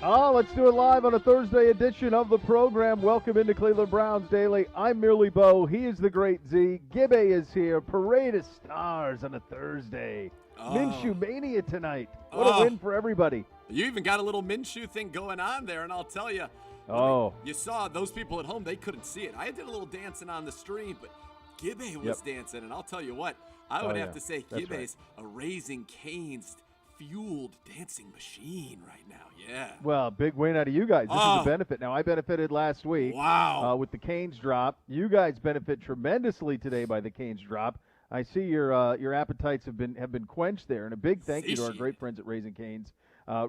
Oh, let's do it live on a Thursday edition of the program. Welcome into Cleveland Browns Daily. I'm merely Beau. He is the great Z. Gibbe is here. Parade of stars on a Thursday. Minshew Mania tonight. What a win for everybody. You even got a little Minshew thing going on there, and I'll tell you. You saw those people at home, they couldn't see it. I did a little dancing on the stream, but Gibbe was dancing, and I'll tell you what, I would have to say Gibbe's a Raising Cane's fueled dancing machine right now. Yeah. Well, big win out of you guys. This is a benefit. Now, I benefited last week with the Canes drop. You guys benefit tremendously today by the Canes drop. I see your appetites have been quenched there, and a big thank you to our great friends at Raising Cane's.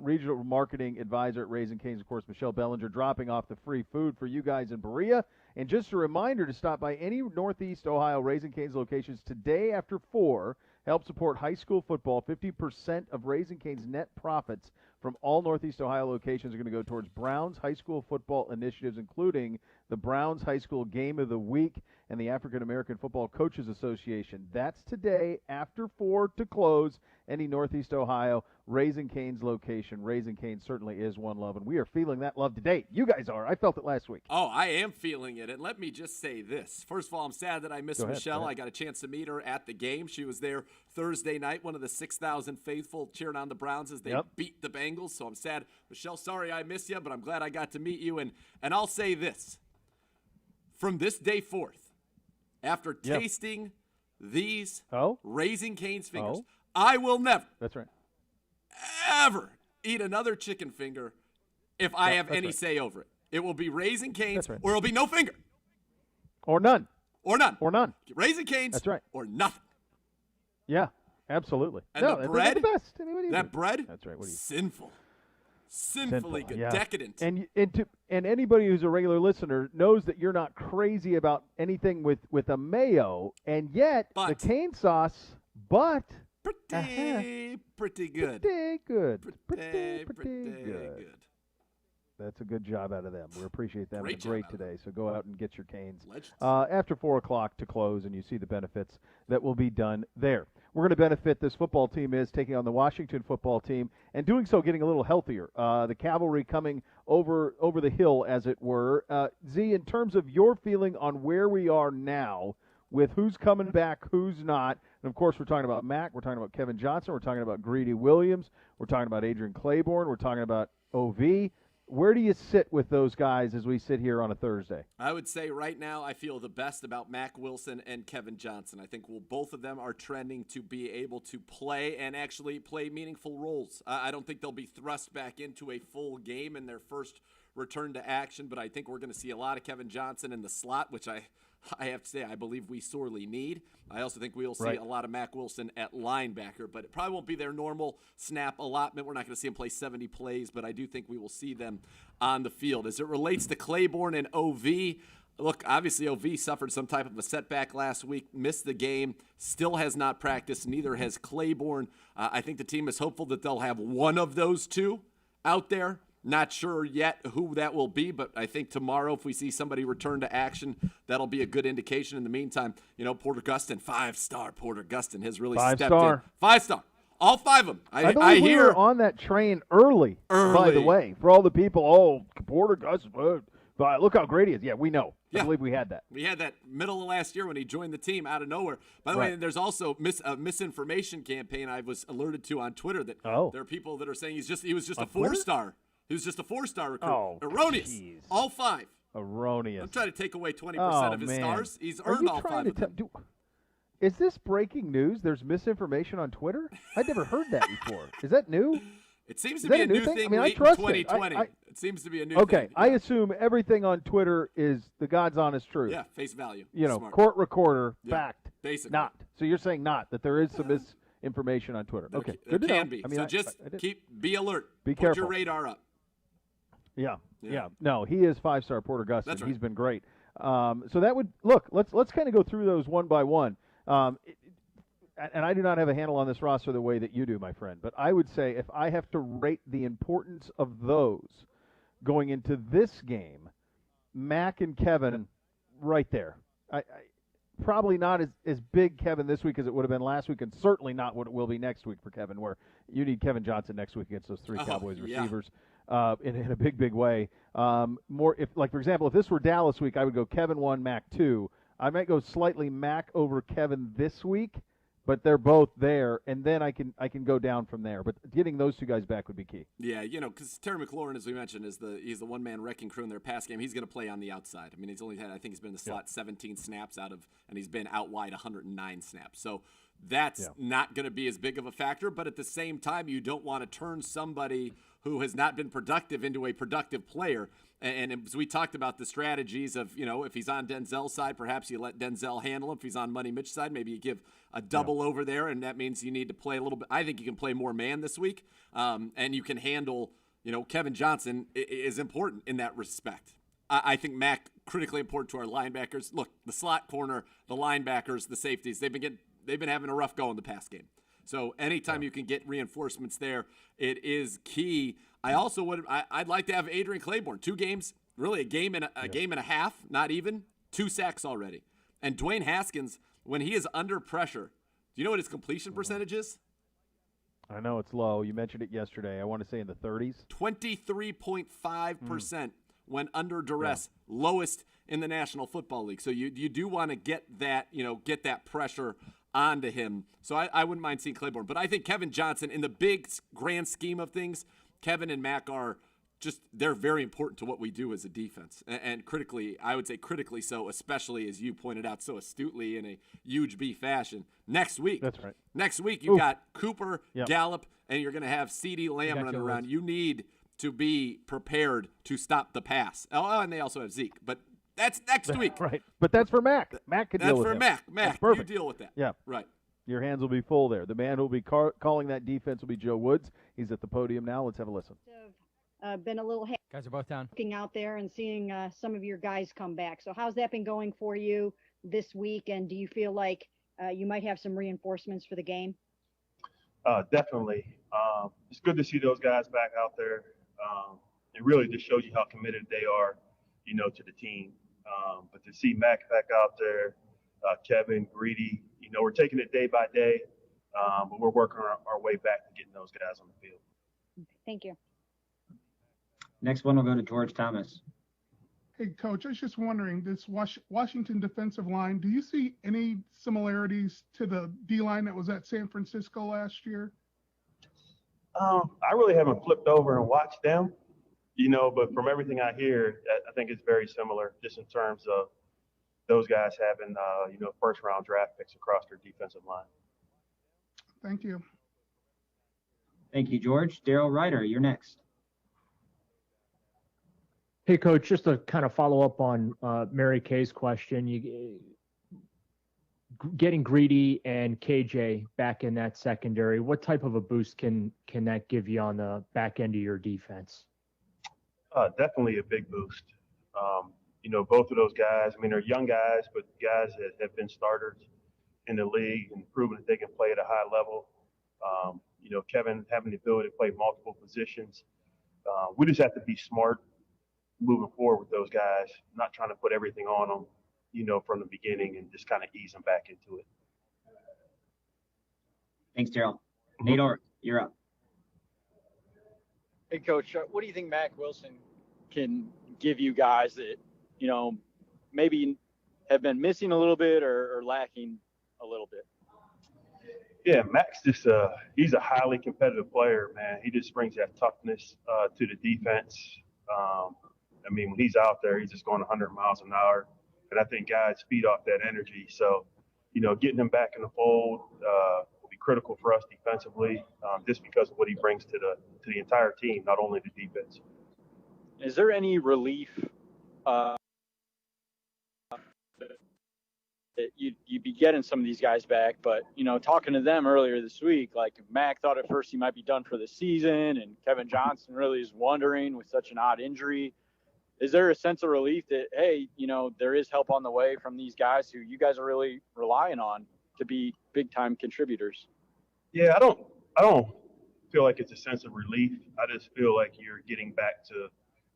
Regional Marketing Advisor at Raising Cane's, of course, Michelle Bellinger, dropping off the free food for you guys in Berea. And just a reminder to stop by any Northeast Ohio Raising Cane's locations today after 4. Help support high school football. 50% of Raising Cane's net profits from all Northeast Ohio locations are going to go towards Browns high school football initiatives, including the Browns High School Game of the Week and the African American Football Coaches Association. That's today after 4 to close any Northeast Ohio Raising Cane's location. Raising Cane's certainly is one love, and we are feeling that love today. You guys are. I felt it last week. Oh, I am feeling it, and let me just say this. First of all, I'm sad that I missed Michelle. I got a chance to meet her at the game. She was there Thursday night, one of the 6,000 faithful cheering on the Browns as they beat the Bengals, so I'm sad. Michelle, sorry I missed you, but I'm glad I got to meet you, and I'll say this. From this day forth, after tasting these Raising Cane's fingers, I will never ever eat another chicken finger if I have any say over it. It will be Raising Cane's or it'll be no finger. Or none. Or none. Or none. Raising Cane's or nothing. Yeah, absolutely. And the bread, the best. that bread, that's right. sinful. Sinfully good, decadent. And anybody who's a regular listener knows that you're not crazy about anything with a mayo, and yet the cane sauce, pretty good. Pretty good. Pretty good. That's a good job out of them. We appreciate them. Great today. So go out and get your Canes after 4 o'clock to close, and you see the benefits that will be done there. We're going to benefit. This football team is taking on the Washington football team, and doing so getting a little healthier. The cavalry coming over the hill, as it were. Z, in terms of your feeling on where we are now with who's coming back, who's not, and of course we're talking about Mac, we're talking about Kevin Johnson, we're talking about Greedy Williams, we're talking about Adrian Claiborne, we're talking about OV. Where do you sit with those guys as we sit here on a Thursday? I would say right now I feel the best about Mac Wilson and Kevin Johnson. I think both of them are trending to be able to play and actually play meaningful roles. I don't think they'll be thrust back into a full game in their first return to action, but I think we're going to see a lot of Kevin Johnson in the slot, which I have to say I believe we sorely need. I also think we'll see a lot of Mac Wilson at linebacker, but it probably won't be their normal snap allotment. We're not going to see him play 70 plays, but I do think we will see them on the field. As it relates to Claiborne and OV, look, obviously OV suffered some type of a setback last week, missed the game, still has not practiced, neither has Claiborne. I think the team is hopeful that they'll have one of those two out there. Not sure yet who that will be, but I think tomorrow if we see somebody return to action, that'll be a good indication. In the meantime, Porter Gustin, 5-star Porter Gustin has really stepped in. 5-star. All 5 of them. I hear we were on that train early, by the way, for all the people, Porter Gustin, look how great he is. Yeah, we know. I believe we had that. We had that middle of last year when he joined the team out of nowhere. By the way, there's also a misinformation campaign I was alerted to on Twitter that there are people that are saying he was just a 4-star. He was just a 4-star recruit. Oh, erroneous. Geez. All 5. Erroneous. I'm trying to take away 20% of his stars. He's earned all 5 of them. Is this breaking news? There's misinformation on Twitter? I'd never heard that before. Is that new? It seems to be a new thing late in 2020. It seems to be a new thing. Okay, I assume everything on Twitter is the God's honest truth. Yeah, face value. Smart. Court recorder, fact. Basically. Not. So you're saying not, that there is some misinformation on Twitter. Okay, good to know. It can be. So just be alert. Be careful. Put your radar up. Yeah. No, he is 5-star Porter Gustin. That's right. He's been great. So that would look. Let's kind of go through those one by one. And I do not have a handle on this roster the way that you do, my friend. But I would say if I have to rate the importance of those going into this game, Mac and Kevin, right there. I probably not as big Kevin this week as it would have been last week, and certainly not what it will be next week for Kevin, where you need Kevin Johnson next week against those 3 Cowboys receivers. in a big way. More if like for example, if this were Dallas week, I would go Kevin 1, Mac 2. I might go slightly Mac over Kevin this week, but they're both there, and then I can go down from there. But getting those two guys back would be key. Yeah, because Terry McLaurin, as we mentioned, he's the one-man wrecking crew in their pass game. He's going to play on the outside. I mean, he's only had, I think he's been in the slot 17 snaps and he's been out wide 109 snaps. So that's not going to be as big of a factor. But at the same time, you don't want to turn somebody who has not been productive into a productive player. And as we talked about the strategies of, if he's on Denzel's side, perhaps you let Denzel handle him. If he's on Money Mitch's side, maybe you give a double over there, and that means you need to play a little bit. I think you can play more man this week, and you can handle, Kevin Johnson is important in that respect. I think Mac, critically important to our linebackers. Look, the slot corner, the linebackers, the safeties, they've been having a rough go in the pass game. So anytime you can get reinforcements there, it is key. I'd like to have Adrian Claiborne. 2 games, really a game and a half, not even 2 sacks already. And Dwayne Haskins, when he is under pressure, do you know what his completion percentage is? I know it's low. You mentioned it yesterday. I want to say in the 30s. 23.5% when under duress, lowest in the National Football League. So you do want to get that pressure onto him. So I wouldn't mind seeing Claiborne. But I think Kevin Johnson, in the big grand scheme of things, Kevin and Mac are they're very important to what we do as a defense. And critically, I would say critically so, especially as you pointed out so astutely in a huge B fashion. Next week. That's right. Next week, you've got Cooper, Gallup, and you're going to have CeeDee Lamb running around. You need to be prepared to stop the pass. Oh, and they also have Zeke. But that's next week. Right. But that's for Mac. Mac can deal with it. That's for Mac. Mac, you deal with that. Yeah. Right. Your hands will be full there. The man who will be calling that defense will be Joe Woods. He's at the podium now. Let's have a listen. Been a little guys are both down. Looking out there and seeing some of your guys come back. So how's that been going for you this week? And do you feel like you might have some reinforcements for the game? Definitely. It's good to see those guys back out there. It really just shows you how committed they are, to the team. But to see Mac back out there, Kevin, Greedy, we're taking it day by day, but we're working our way back to getting those guys on the field. Thank you. Next one will go to George Thomas. Hey, Coach, I was just wondering, this Washington defensive line, do you see any similarities to the D-line that was at San Francisco last year? I really haven't flipped over and watched them, but from everything I hear, I think it's very similar just in terms of those guys having, first-round draft picks across their defensive line. Thank you. Thank you, George. Daryl Ryder, you're next. Hey, Coach, just to kind of follow up on Mary Kay's question, getting Greedy and KJ back in that secondary, what type of a boost can that give you on the back end of your defense? Definitely a big boost. Both of those guys, they're young guys, but guys that have been starters in the league and proven that they can play at a high level. Kevin having the ability to play multiple positions. We just have to be smart moving forward with those guys, not trying to put everything on them, from the beginning and just kind of ease them back into it. Thanks, Daryl. Nate Orr, you're up. Hey, Coach, what do you think Mac Wilson can give you guys that, maybe have been missing a little bit or lacking a little bit? Yeah, Mac's just he's a highly competitive player, man. He just brings that toughness to the defense. When he's out there, he's just going 100 miles an hour. And I think guys feed off that energy. So, getting him back in the fold will be critical for us defensively, just because of what he brings to the entire team, not only the defense. Is there any relief that you'd be getting some of these guys back? But, talking to them earlier this week, like Mac thought at first he might be done for the season, and Kevin Johnson really is wondering with such an odd injury. Is there a sense of relief that, hey, there is help on the way from these guys who you guys are really relying on to be big-time contributors? Yeah, I don't feel like it's a sense of relief. I just feel like you're getting back to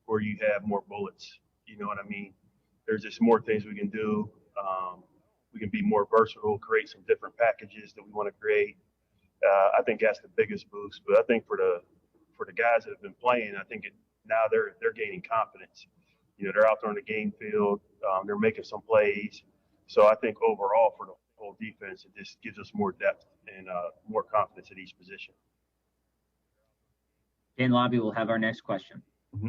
where you have more bullets. You know what I mean? There's just more things we can do. We can be more versatile, create some different packages that we want to create. I think that's the biggest boost. But I think for for the guys that have been playing, I think now they're gaining confidence. They're out there on the game field. They're making some plays. So I think overall for the whole defense, it just gives us more depth and more confidence at each position. Dan Lobby will have our next question. Mm-hmm.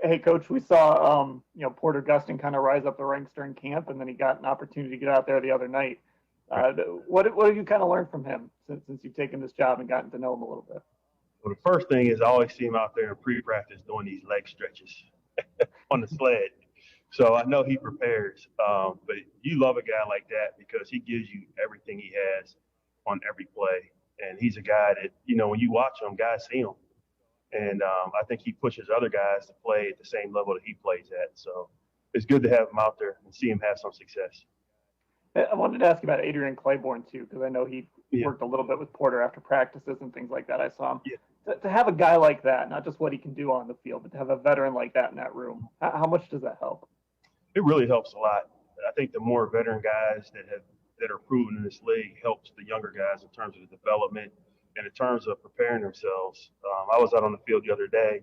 Hey, Coach, we saw Porter Gustin kind of rise up the ranks during camp, and then he got an opportunity to get out there the other night. What have you kind of learned from him since you've taken this job and gotten to know him a little bit? Well, the first thing is I always see him out there in pre-practice doing these leg stretches on the sled. So I know he prepares. But you love a guy like that because he gives you everything he has on every play. And he's a guy that, when you watch him, guys see him. And I think he pushes other guys to play at the same level that he plays at. So it's good to have him out there and see him have some success. I wanted to ask you about Adrian Claiborne, too, because I know he worked a little bit with Porter after practices and things like that. I saw him. Yeah. To have a guy like that, not just what he can do on the field, but to have a veteran like that in that room, how much does that help? It really helps a lot. I think the more veteran guys that are proven in this league helps the younger guys in terms of the development and in terms of preparing themselves. I was out on the field the other day,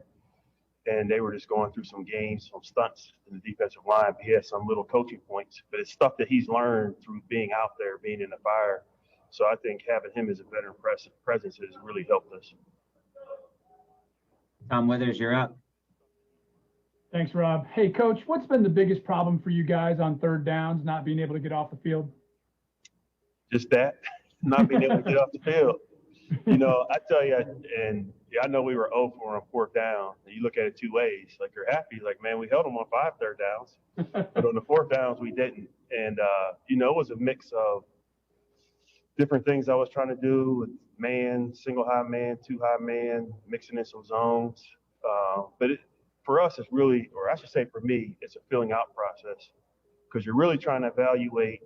and they were just going through some games, some stunts in the defensive line. But he had some little coaching points. But it's stuff that he's learned through being out there, being in the fire. So I think having him as a veteran presence has really helped us. Tom Withers, you're up. Thanks, Rob. Hey, Coach, what's been the biggest problem for you guys on third downs, not being able to get off the field? Just that, not being able to get off the field. I tell you, and I know we were 0 for on fourth down. And you look at it two ways. Like, you're happy. Like, man, we held them on 5 third downs. But on the fourth downs, we didn't. And, it was a mix of different things I was trying to do with man, single high man, two high man, mixing in some zones. But for us, it's really, or I should say for me, it's a filling out process because you're really trying to evaluate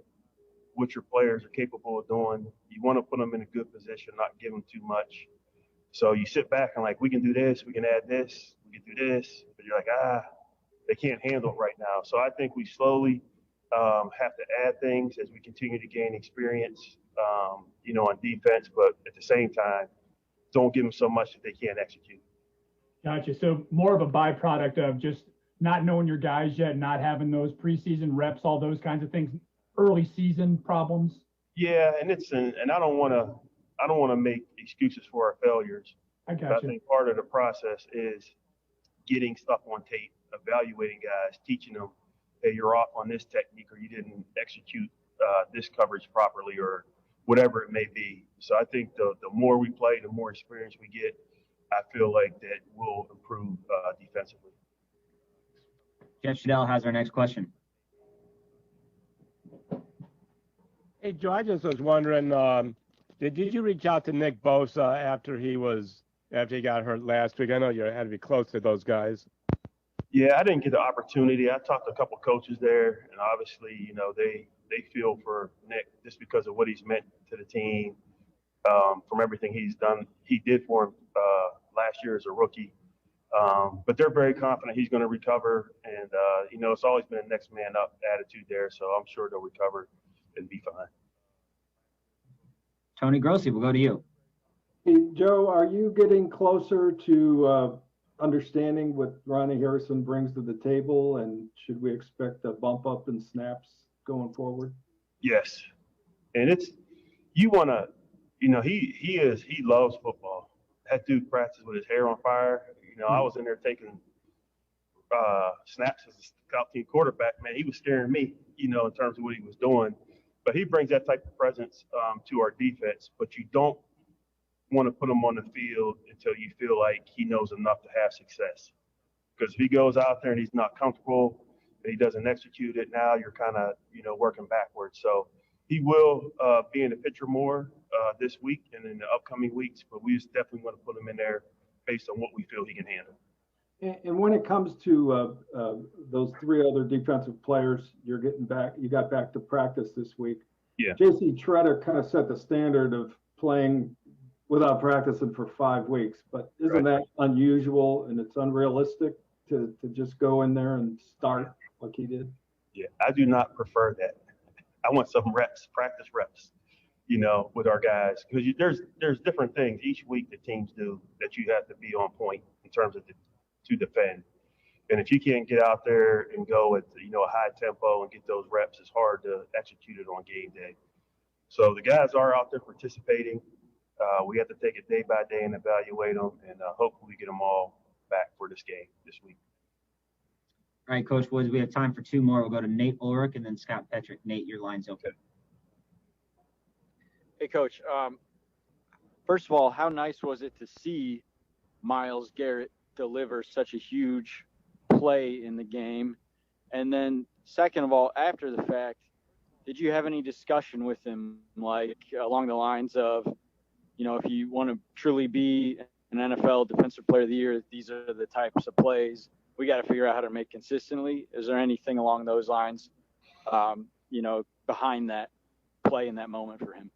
what your players are capable of doing. You want to put them in a good position, not give them too much. So you sit back and like, we can do this, we can add this, we can do this, but you're like, they can't handle it right now. So I think we slowly have to add things as we continue to gain experience, on defense, but at the same time, don't give them so much that they can't execute. Gotcha. So more of a byproduct of just not knowing your guys yet, not having those preseason reps, all those kinds of things, early season problems. Yeah, and I don't want to make excuses for our failures. I think part of the process is getting stuff on tape, evaluating guys, teaching them, hey, you're off on this technique or you didn't execute this coverage properly or whatever it may be. So I think the more we play, the more experience we get, I feel like that will improve defensively. Jeff Shadell has our next question. Hey, Joe, I just was wondering, did you reach out to Nick Bosa after he got hurt last week? I know you had to be close to those guys. Yeah, I didn't get the opportunity. I talked to a couple coaches there, and obviously, they feel for Nick just because of what he's meant to the team, from everything he did for him last year as a rookie. But they're very confident he's going to recover, and it's always been a next man up attitude there, so I'm sure they'll recover and be fine. Tony Grossi, we'll go to you. Hey, Joe, are you getting closer to understanding what Ronnie Harrison brings to the table, and should we expect a bump up in snaps going forward? Yes, and he loves football. That dude practices with his hair on fire. I was in there taking snaps as a scout team quarterback. Man, he was scaring me, in terms of what he was doing. But he brings that type of presence to our defense. But you don't want to put him on the field until you feel like he knows enough to have success. Because if he goes out there and he's not comfortable and he doesn't execute it, now you're kind of, working backwards. So he will be in the picture more this week and in the upcoming weeks. But we just definitely want to put him in there based on what we feel he can handle. And when it comes to those 3 other defensive players, you got back to practice this week. Yeah. J.C. Tretter kind of set the standard of playing without practicing for 5 weeks, but isn't that unusual and it's unrealistic to just go in there and start like he did? Yeah, I do not prefer that. I want some reps, practice reps. with our guys, because there's different things each week that teams do that you have to be on point in terms of to defend. And if you can't get out there and go at a high tempo and get those reps, it's hard to execute it on game day. So the guys are out there participating. We have to take it day by day and evaluate them, and hopefully get them all back for this game this week. All right, Coach Woods, we have time for two more. We'll go to Nate Ulrich and then Scott Petrick. Nate, your line's open. Hey, Coach. First of all, how nice was it to see Myles Garrett deliver such a huge play in the game? And then second of all, after the fact, did you have any discussion with him, like along the lines of, if you want to truly be an NFL Defensive Player of the Year, these are the types of plays we got to figure out how to make consistently? Is there anything along those lines, behind that play in that moment for him?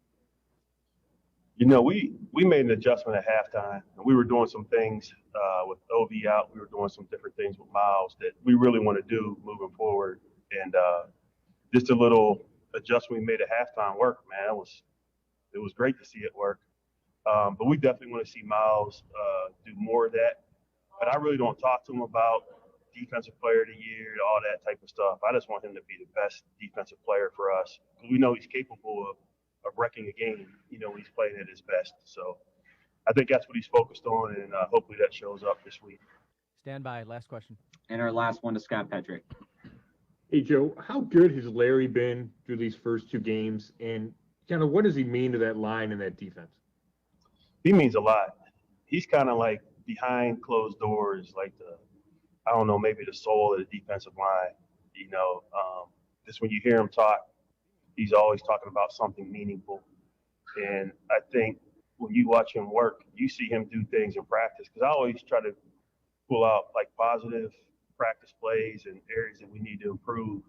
We made an adjustment at halftime, and we were doing some things with OV out. We were doing some different things with Myles that we really want to do moving forward. And just a little adjustment we made at halftime work, man. It was great to see it work. But we definitely want to see Myles do more of that. But I really don't talk to him about Defensive Player of the Year, all that type of stuff. I just want him to be the best defensive player for us. We know he's capable of wrecking a game, when he's playing at his best. So I think that's what he's focused on, and hopefully that shows up this week. Stand by. Last question. And our last one to Scott Petrick. Hey, Joe, how good has Larry been through these first two games, and kind of what does he mean to that line and that defense? He means a lot. He's kind of like behind closed doors, like maybe the soul of the defensive line. Just when you hear him talk, he's always talking about something meaningful. And I think when you watch him work, you see him do things in practice, because I always try to pull out like positive practice plays and areas that we need to improve.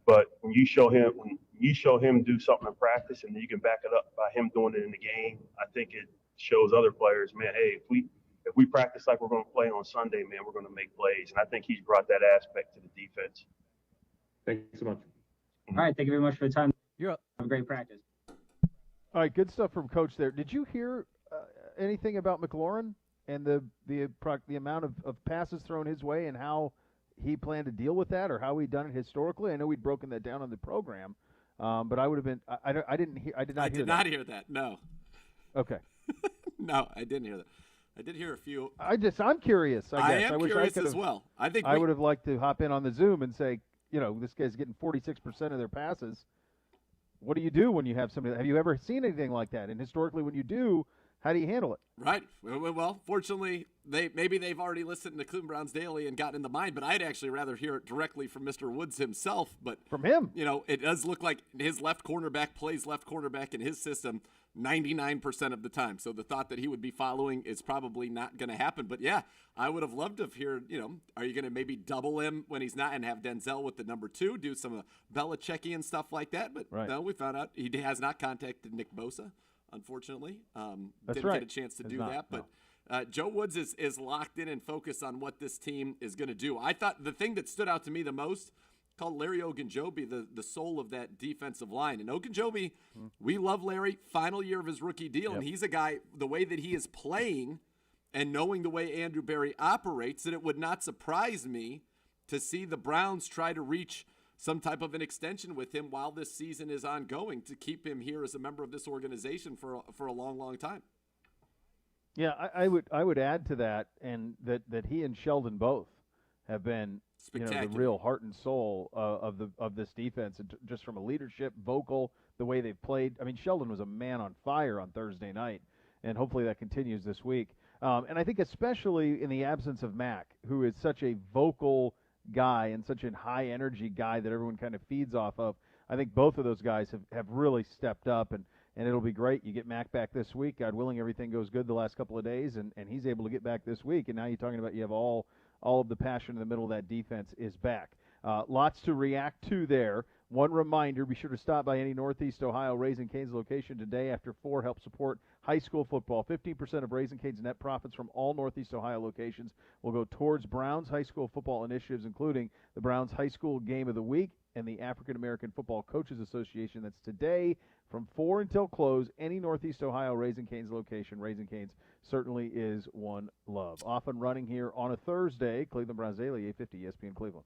But when you show him do something in practice, and then you can back it up by him doing it in the game, I think it shows other players, man, hey, if we practice like we're going to play on Sunday, man, we're going to make plays. And I think he's brought that aspect to the defense. Thank you so much. All right, thank you very much for the time. You're up. Have a great practice. All right, good stuff from Coach there. Did you hear anything about McLaurin and the amount of passes thrown his way and how he planned to deal with that, or how he'd done it historically? I know we'd broken that down on the program, but I would have been. I did not hear that. No. Okay. No, I didn't hear that. I did hear a few. I'm curious. I guess. I am curious as well. I think I would have liked to hop in on the Zoom and say, this guy's getting 46% of their passes. What do you do when you have somebody? Have you ever seen anything like that? And historically, when you do, how do you handle it? Right. Well, fortunately, they've already listened to Cleveland Browns Daily and gotten in the mind, but I'd actually rather hear it directly from Mr. Woods himself. But from him, it does look like his left cornerback plays left cornerback in his system 99% of the time. So the thought that he would be following is probably not going to happen. But yeah, I would have loved to have heard, are you going to maybe double him when he's not and have Denzel with the number 2, do some Belichick and stuff like that? But no, we found out he has not contacted Nick Bosa, unfortunately. Didn't get a chance to do that. But Joe Woods is locked in and focused on what this team is going to do. I thought the thing that stood out to me the most, called Larry Ogunjobi the soul of that defensive line. And Ogunjobi, we love Larry, final year of his rookie deal, and he's a guy, the way that he is playing and knowing the way Andrew Berry operates, that it would not surprise me to see the Browns try to reach some type of an extension with him while this season is ongoing, to keep him here as a member of this organization for a long, long time. Yeah, I would add to that, and that he and Sheldon both have been the real heart and soul of this defense, and just from a leadership, vocal, the way they've played. I mean, Sheldon was a man on fire on Thursday night, and hopefully that continues this week. And I think especially in the absence of Mac, who is such a vocal guy and such a high-energy guy that everyone kind of feeds off of, I think both of those guys have really stepped up, and it'll be great. You get Mac back this week. God willing, everything goes good the last couple of days, and he's able to get back this week. And now you're talking about you have all of the passion in the middle of that defense is back. Lots to react to there. One reminder, be sure to stop by any Northeast Ohio Raising Cane's location today after 4. Help support high school football. 15% of Raising Cane's net profits from all Northeast Ohio locations will go towards Browns high school football initiatives, including the Browns High School Game of the Week and the African American Football Coaches Association. That's today from 4 until close. Any Northeast Ohio Raising Cane's location, Raising Cane's certainly is one love. Off and running here on a Thursday. Cleveland Browns Daily, 850 ESPN Cleveland.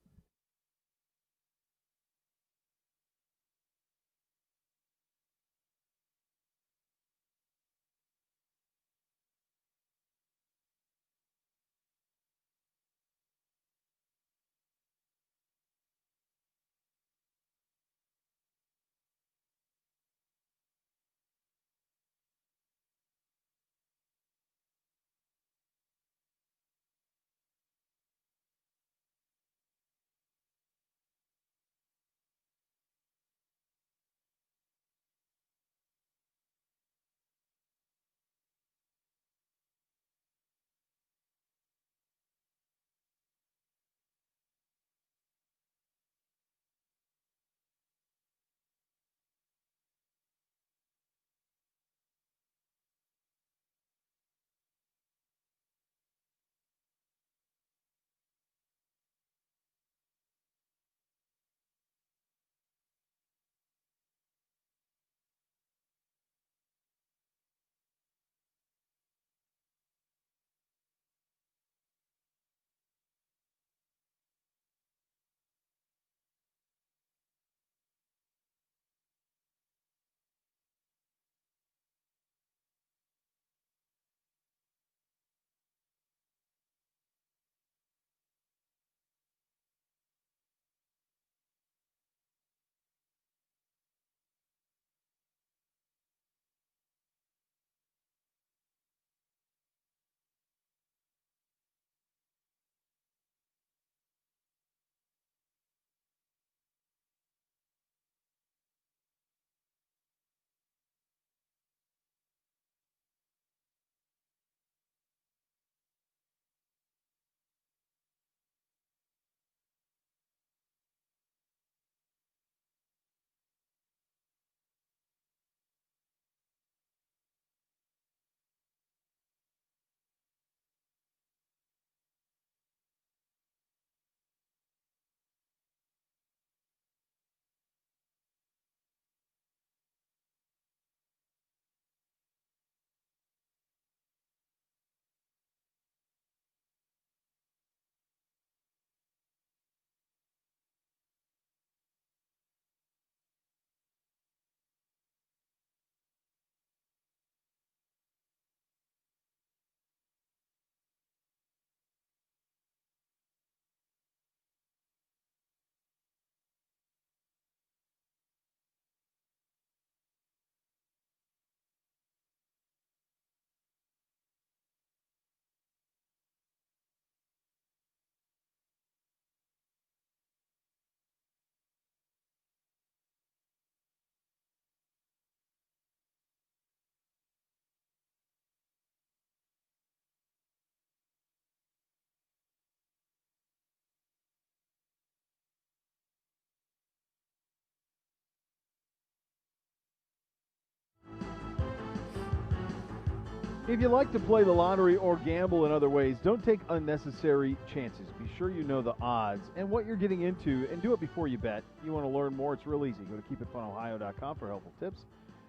If you like to play the lottery or gamble in other ways, don't take unnecessary chances. Be sure you know the odds and what you're getting into, and do it before you bet. You want to learn more, it's real easy. Go to keepitfunohio.com for helpful tips,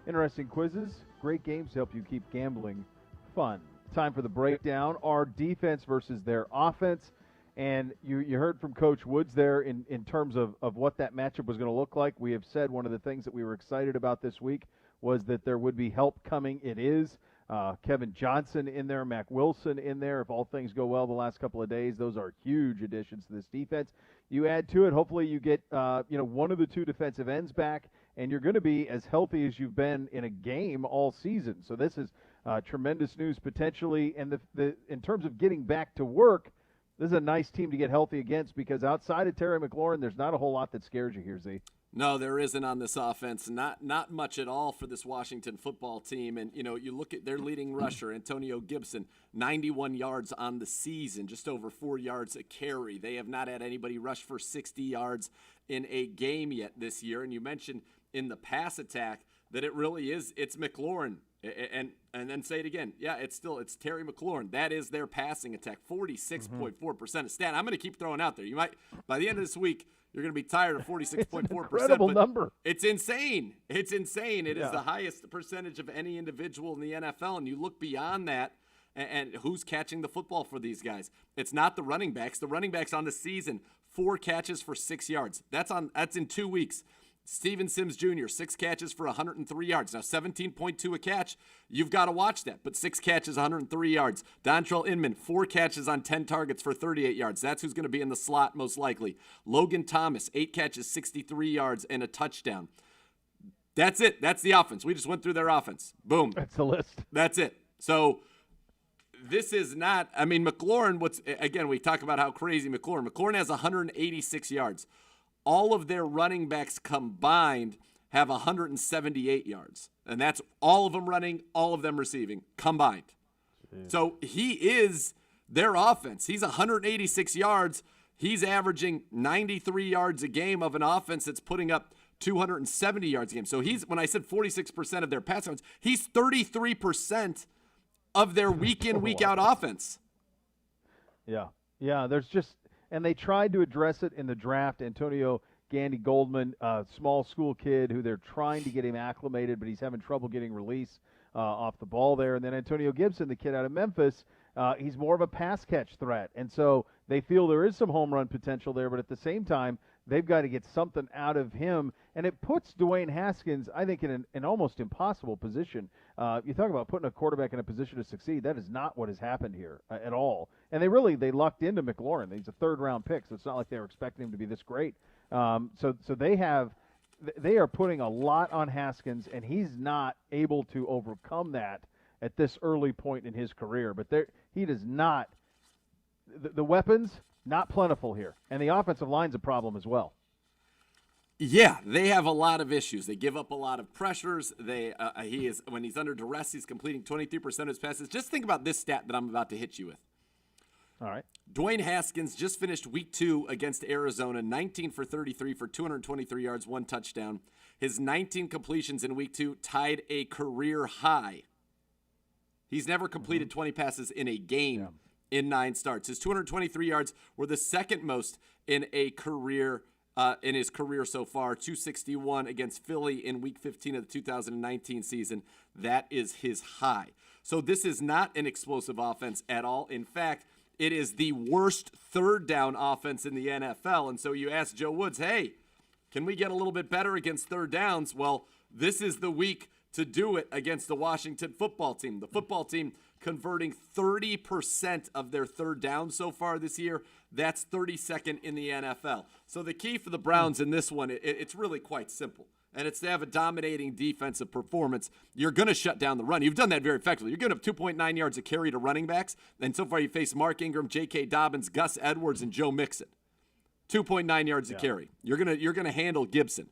interesting quizzes, great games to help you keep gambling fun. Time for the breakdown, our defense versus their offense. And you heard from Coach Woods there in terms of what that matchup was going to look like. We have said one of the things that we were excited about this week was that there would be help coming. It is. Kevin Johnson in there, Mac Wilson in there. If all things go well the last couple of days, those are huge additions to this defense. You add to it, hopefully you get one of the two defensive ends back, and you're going to be as healthy as you've been in a game all season. So this is tremendous news potentially. And in terms of getting back to work, this is a nice team to get healthy against, because outside of Terry McLaurin, there's not a whole lot that scares you here, Z. No, there isn't on this offense. Not much at all for this Washington football team. And, you look at their leading rusher, Antonio Gibson, 91 yards on the season, just over 4 yards a carry. They have not had anybody rush for 60 yards in a game yet this year. And you mentioned in the pass attack that it really is, it's McLaurin. And then say it again. Yeah, it's Terry McLaurin. That is their passing attack. 46.4% of stat. I'm going to keep throwing out there. You might, by the end of this week, you're going to be tired of 46.4%. Incredible number. It's insane. It's insane. It is the highest percentage of any individual in the NFL. And you look beyond that, and who's catching the football for these guys? It's not the running backs. The running backs on the season, 4 catches for 6 yards. That's in 2 weeks. Steven Sims Jr., 6 catches for 103 yards. Now, 17.2 a catch, you've got to watch that. But 6 catches, 103 yards. Dontrell Inman, 4 catches on 10 targets for 38 yards. That's who's going to be in the slot most likely. Logan Thomas, 8 catches, 63 yards, and a touchdown. That's it. That's the offense. We just went through their offense. Boom. That's the list. That's it. So this is not, I mean, McLaurin, again, we talk about how crazy McLaurin has 186 yards. All of their running backs combined have 178 yards. And that's all of them running, all of them receiving combined. Jeez. So he is their offense. He's 186 yards. He's averaging 93 yards a game of an offense that's putting up 270 yards a game. So when I said 46% of their pass yards, he's 33% of their week in, week out offense. Yeah. Yeah, and they tried to address it in the draft. Antonio Gandy Goldman, small school kid who they're trying to get him acclimated, but he's having trouble getting release off the ball there. And then Antonio Gibson, the kid out of Memphis, he's more of a pass catch threat. And so they feel there is some home run potential there, but at the same time, they've got to get something out of him. And it puts Dwayne Haskins, I think, in an almost impossible position. You talk about putting a quarterback in a position to succeed. That is not what has happened here at all. And they lucked into McLaurin. He's a third-round pick, so it's not like they were expecting him to be this great. So they are putting a lot on Haskins, and he's not able to overcome that at this early point in his career. But he does not – the weapons, not plentiful here. And the offensive line's a problem as well. Yeah, they have a lot of issues. They give up a lot of pressures. When he's under duress, he's completing 23% of his passes. Just think about this stat that I'm about to hit you with. All right. Dwayne Haskins just finished week 2 against Arizona, 19 for 33 for 223 yards, 1 touchdown. His 19 completions in week 2 tied a career high. He's never completed 20 passes in a game in 9 starts. His 223 yards were the second most in a career in his career so far, 261 against Philly in Week 15 of the 2019 season. That is his high. So this is not an explosive offense at all. In fact, it is the worst third down offense in the NFL. And so you ask Joe Woods, hey, can we get a little bit better against third downs? Well, this is the week to do it against the Washington football team. The football team converting 30% of their third down so far this year. That's 32nd in the NFL. So the key for the Browns in this one, it's really quite simple. And it's to have a dominating defensive performance. You're going to shut down the run. You've done that very effectively. You're going to have 2.9 yards a carry to running backs. And so far you face Mark Ingram, J.K. Dobbins, Gus Edwards, and Joe Mixon. 2.9 yards a carry. You're gonna handle Gibson.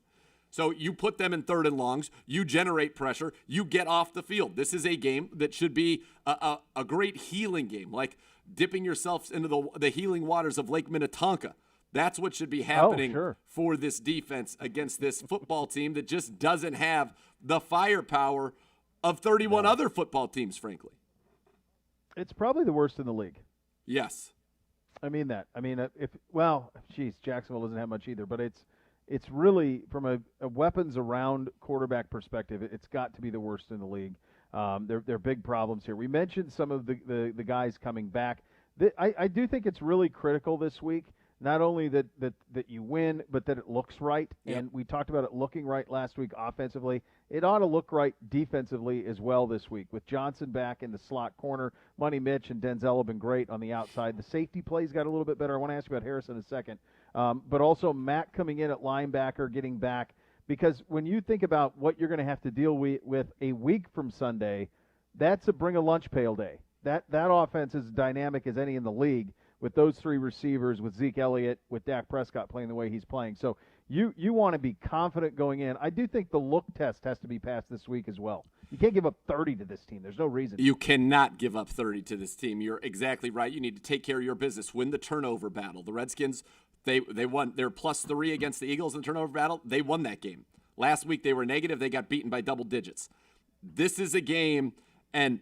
So you put them in third and longs, you generate pressure, you get off the field. This is a game that should be a great healing game, like dipping yourself into the healing waters of Lake Minnetonka. That's what should be happening for this defense against this football team that just doesn't have the firepower of 31 other football teams, frankly. It's probably the worst in the league. Yes. I mean that. I mean, Jacksonville doesn't have much either, but it's really, from a weapons around quarterback perspective, it's got to be the worst in the league. There are big problems here. We mentioned some of the guys coming back. I do think it's really critical this week, not only that you win, but that it looks right. Yep. And we talked about it looking right last week offensively. It ought to look right defensively as well this week. With Johnson back in the slot corner, Money Mitch and Denzel have been great on the outside. The safety plays got a little bit better. I want to ask you about Harris in a second. But also Matt coming in at linebacker, getting back. Because when you think about what you're going to have to deal with a week from Sunday, that's a bring a lunch pail day. That offense is as dynamic as any in the league with those 3 receivers, with Zeke Elliott, with Dak Prescott playing the way he's playing. So you want to be confident going in. I do think the look test has to be passed this week as well. You can't give up 30 to this team. There's no reason. You cannot give up 30 to this team. You're exactly right. You need to take care of your business, win the turnover battle. The Redskins They won. They're +3 against the Eagles in the turnover battle. They won that game. Last week they were negative. They got beaten by double digits. This is a game, and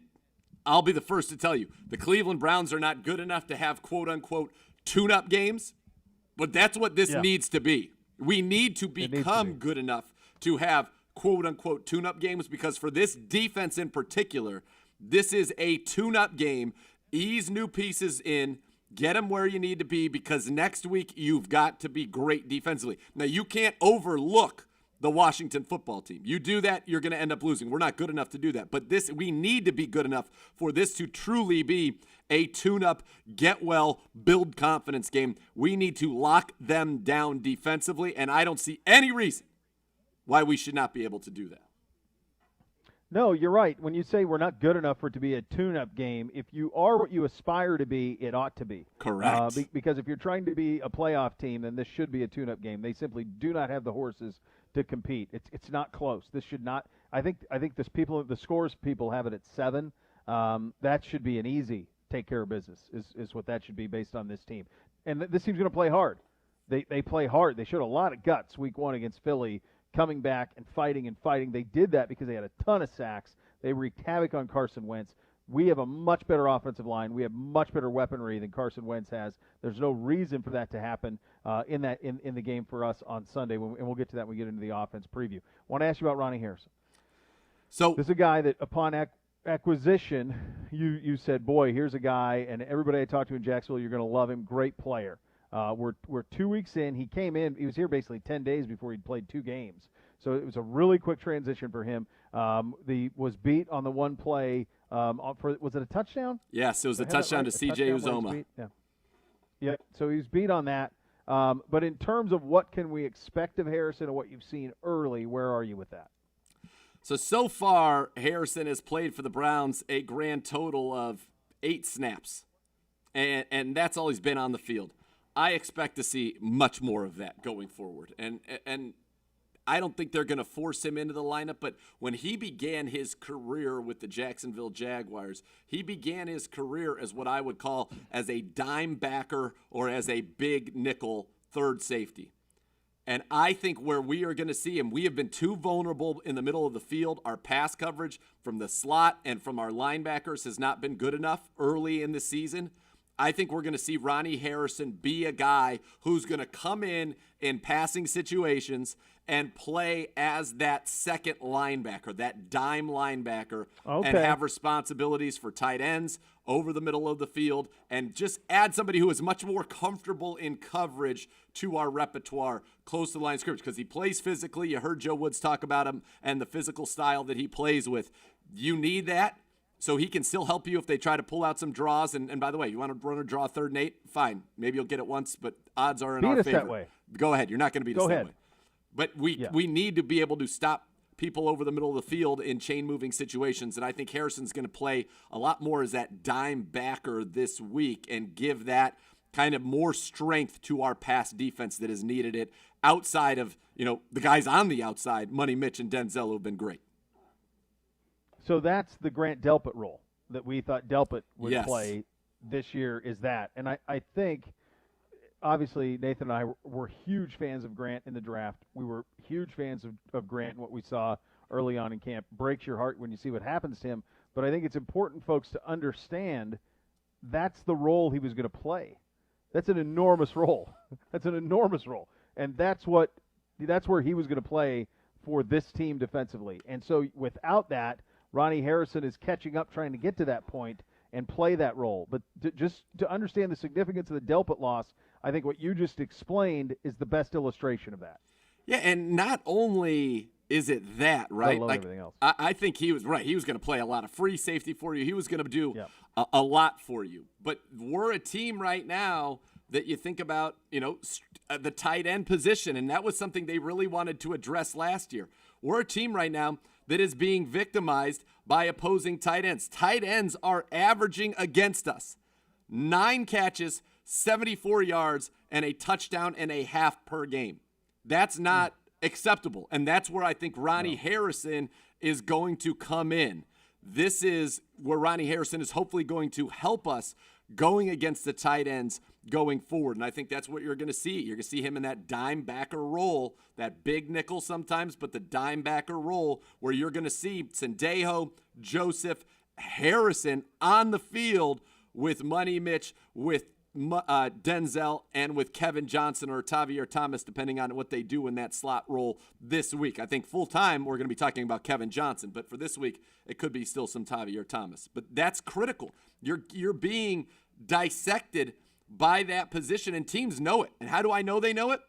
I'll be the first to tell you, the Cleveland Browns are not good enough to have quote-unquote tune-up games, but that's what this needs to be. We need to become good enough to have quote-unquote tune-up games, because for this defense in particular, this is a tune-up game. Ease new pieces in, get them where you need to be, because next week you've got to be great defensively. Now, you can't overlook the Washington football team. You do that, you're going to end up losing. We're not good enough to do that. But we need to be good enough for this to truly be a tune-up, get well, build confidence game. We need to lock them down defensively, and I don't see any reason why we should not be able to do that. No, you're right. When you say we're not good enough for it to be a tune-up game, if you are what you aspire to be, it ought to be. Correct. Because if you're trying to be a playoff team, then this should be a tune-up game. They simply do not have the horses to compete. It's not close. This should not. I think the scores people have it at 7. That should be an easy take care of business. Is what that should be based on this team. And this team's going to play hard. They play hard. They showed a lot of guts week 1 against Philly, coming back and fighting. They did that because they had a ton of sacks. They wreaked havoc on Carson Wentz. We have a much better offensive line. We have much better weaponry than Carson Wentz has. There's no reason for that to happen in the game for us on Sunday, and we'll get to that when we get into the offense preview. I want to ask you about Ronnie Harrison. So this is a guy that upon acquisition, you said, boy, here's a guy, and everybody I talked to in Jacksonville, you're going to love him, great player. We're 2 weeks in. He came in. He was here basically 10 days before he'd played 2 games. So it was a really quick transition for him. Was beat on the one play. Was it a touchdown? Yes, it was a touchdown to C.J. Uzomah. Yeah. So he was beat on that. But in terms of what can we expect of Harrison and what you've seen early, where are you with that? So far, Harrison has played for the Browns a grand total of 8 snaps. And that's all he's been on the field. I expect to see much more of that going forward. And I don't think they're going to force him into the lineup, but when he began his career with the Jacksonville Jaguars, he began his career as what I would call as a dime backer or as a big nickel third safety. And I think where we are going to see him, we have been too vulnerable in the middle of the field. Our pass coverage from the slot and from our linebackers has not been good enough early in the season. I think we're going to see Ronnie Harrison be a guy who's going to come in passing situations and play as that second linebacker, that dime linebacker, and have responsibilities for tight ends over the middle of the field, and just add somebody who is much more comfortable in coverage to our repertoire close to the line of scrimmage, because he plays physically. You heard Joe Woods talk about him and the physical style that he plays with. You need that. So he can still help you if they try to pull out some draws. And by the way, you want to run a draw 3rd and 8? Fine. Maybe you'll get it once, but odds are in our favor. Beat us that way. Go ahead. You're not going to beat us that way. But we need to be able to stop people over the middle of the field in chain-moving situations. And I think Harrison's going to play a lot more as that dime backer this week and give that kind of more strength to our pass defense that has needed it outside of, the guys on the outside, Money Mitch and Denzel, who have been great. So that's the Grant Delpit role that we thought Delpit would play this year, is that. And I think, obviously, Nathan and I were huge fans of Grant in the draft. We were huge fans of Grant and what we saw early on in camp. Breaks your heart when you see what happens to him. But I think it's important, folks, to understand that's the role he was going to play. That's an enormous role. That's an enormous role. And that's where he was going to play for this team defensively. And so without that, Ronnie Harrison is catching up, trying to get to that point and play that role. But just to understand the significance of the Delpit loss, I think what you just explained is the best illustration of that. Yeah, and not only is it that, right? Like everything else. I think he was right. He was going to play a lot of free safety for you. He was going to do a lot for you. But we're a team right now that you think about, the tight end position, and that was something they really wanted to address last year. We're a team right now that is being victimized by opposing tight ends. Tight ends are averaging against us 9 catches, 74 yards, and a touchdown and a half per game. That's not acceptable, and that's where I think Ronnie Harrison is going to come in. This is where Ronnie Harrison is hopefully going to help us going against the tight ends going forward. And I think that's what you're going to see. You're going to see him in that dime backer role, that big nickel sometimes, but the dime backer role where you're going to see Sendejo, Joseph, Harrison on the field with Money Mitch, with Denzel, and with Kevin Johnson or Tavier Thomas, depending on what they do in that slot role this week. I think full-time we're going to be talking about Kevin Johnson, but for this week it could be still some Tavier Thomas. But that's critical. You're being dissected by that position, and teams know it. And how do I know they know it?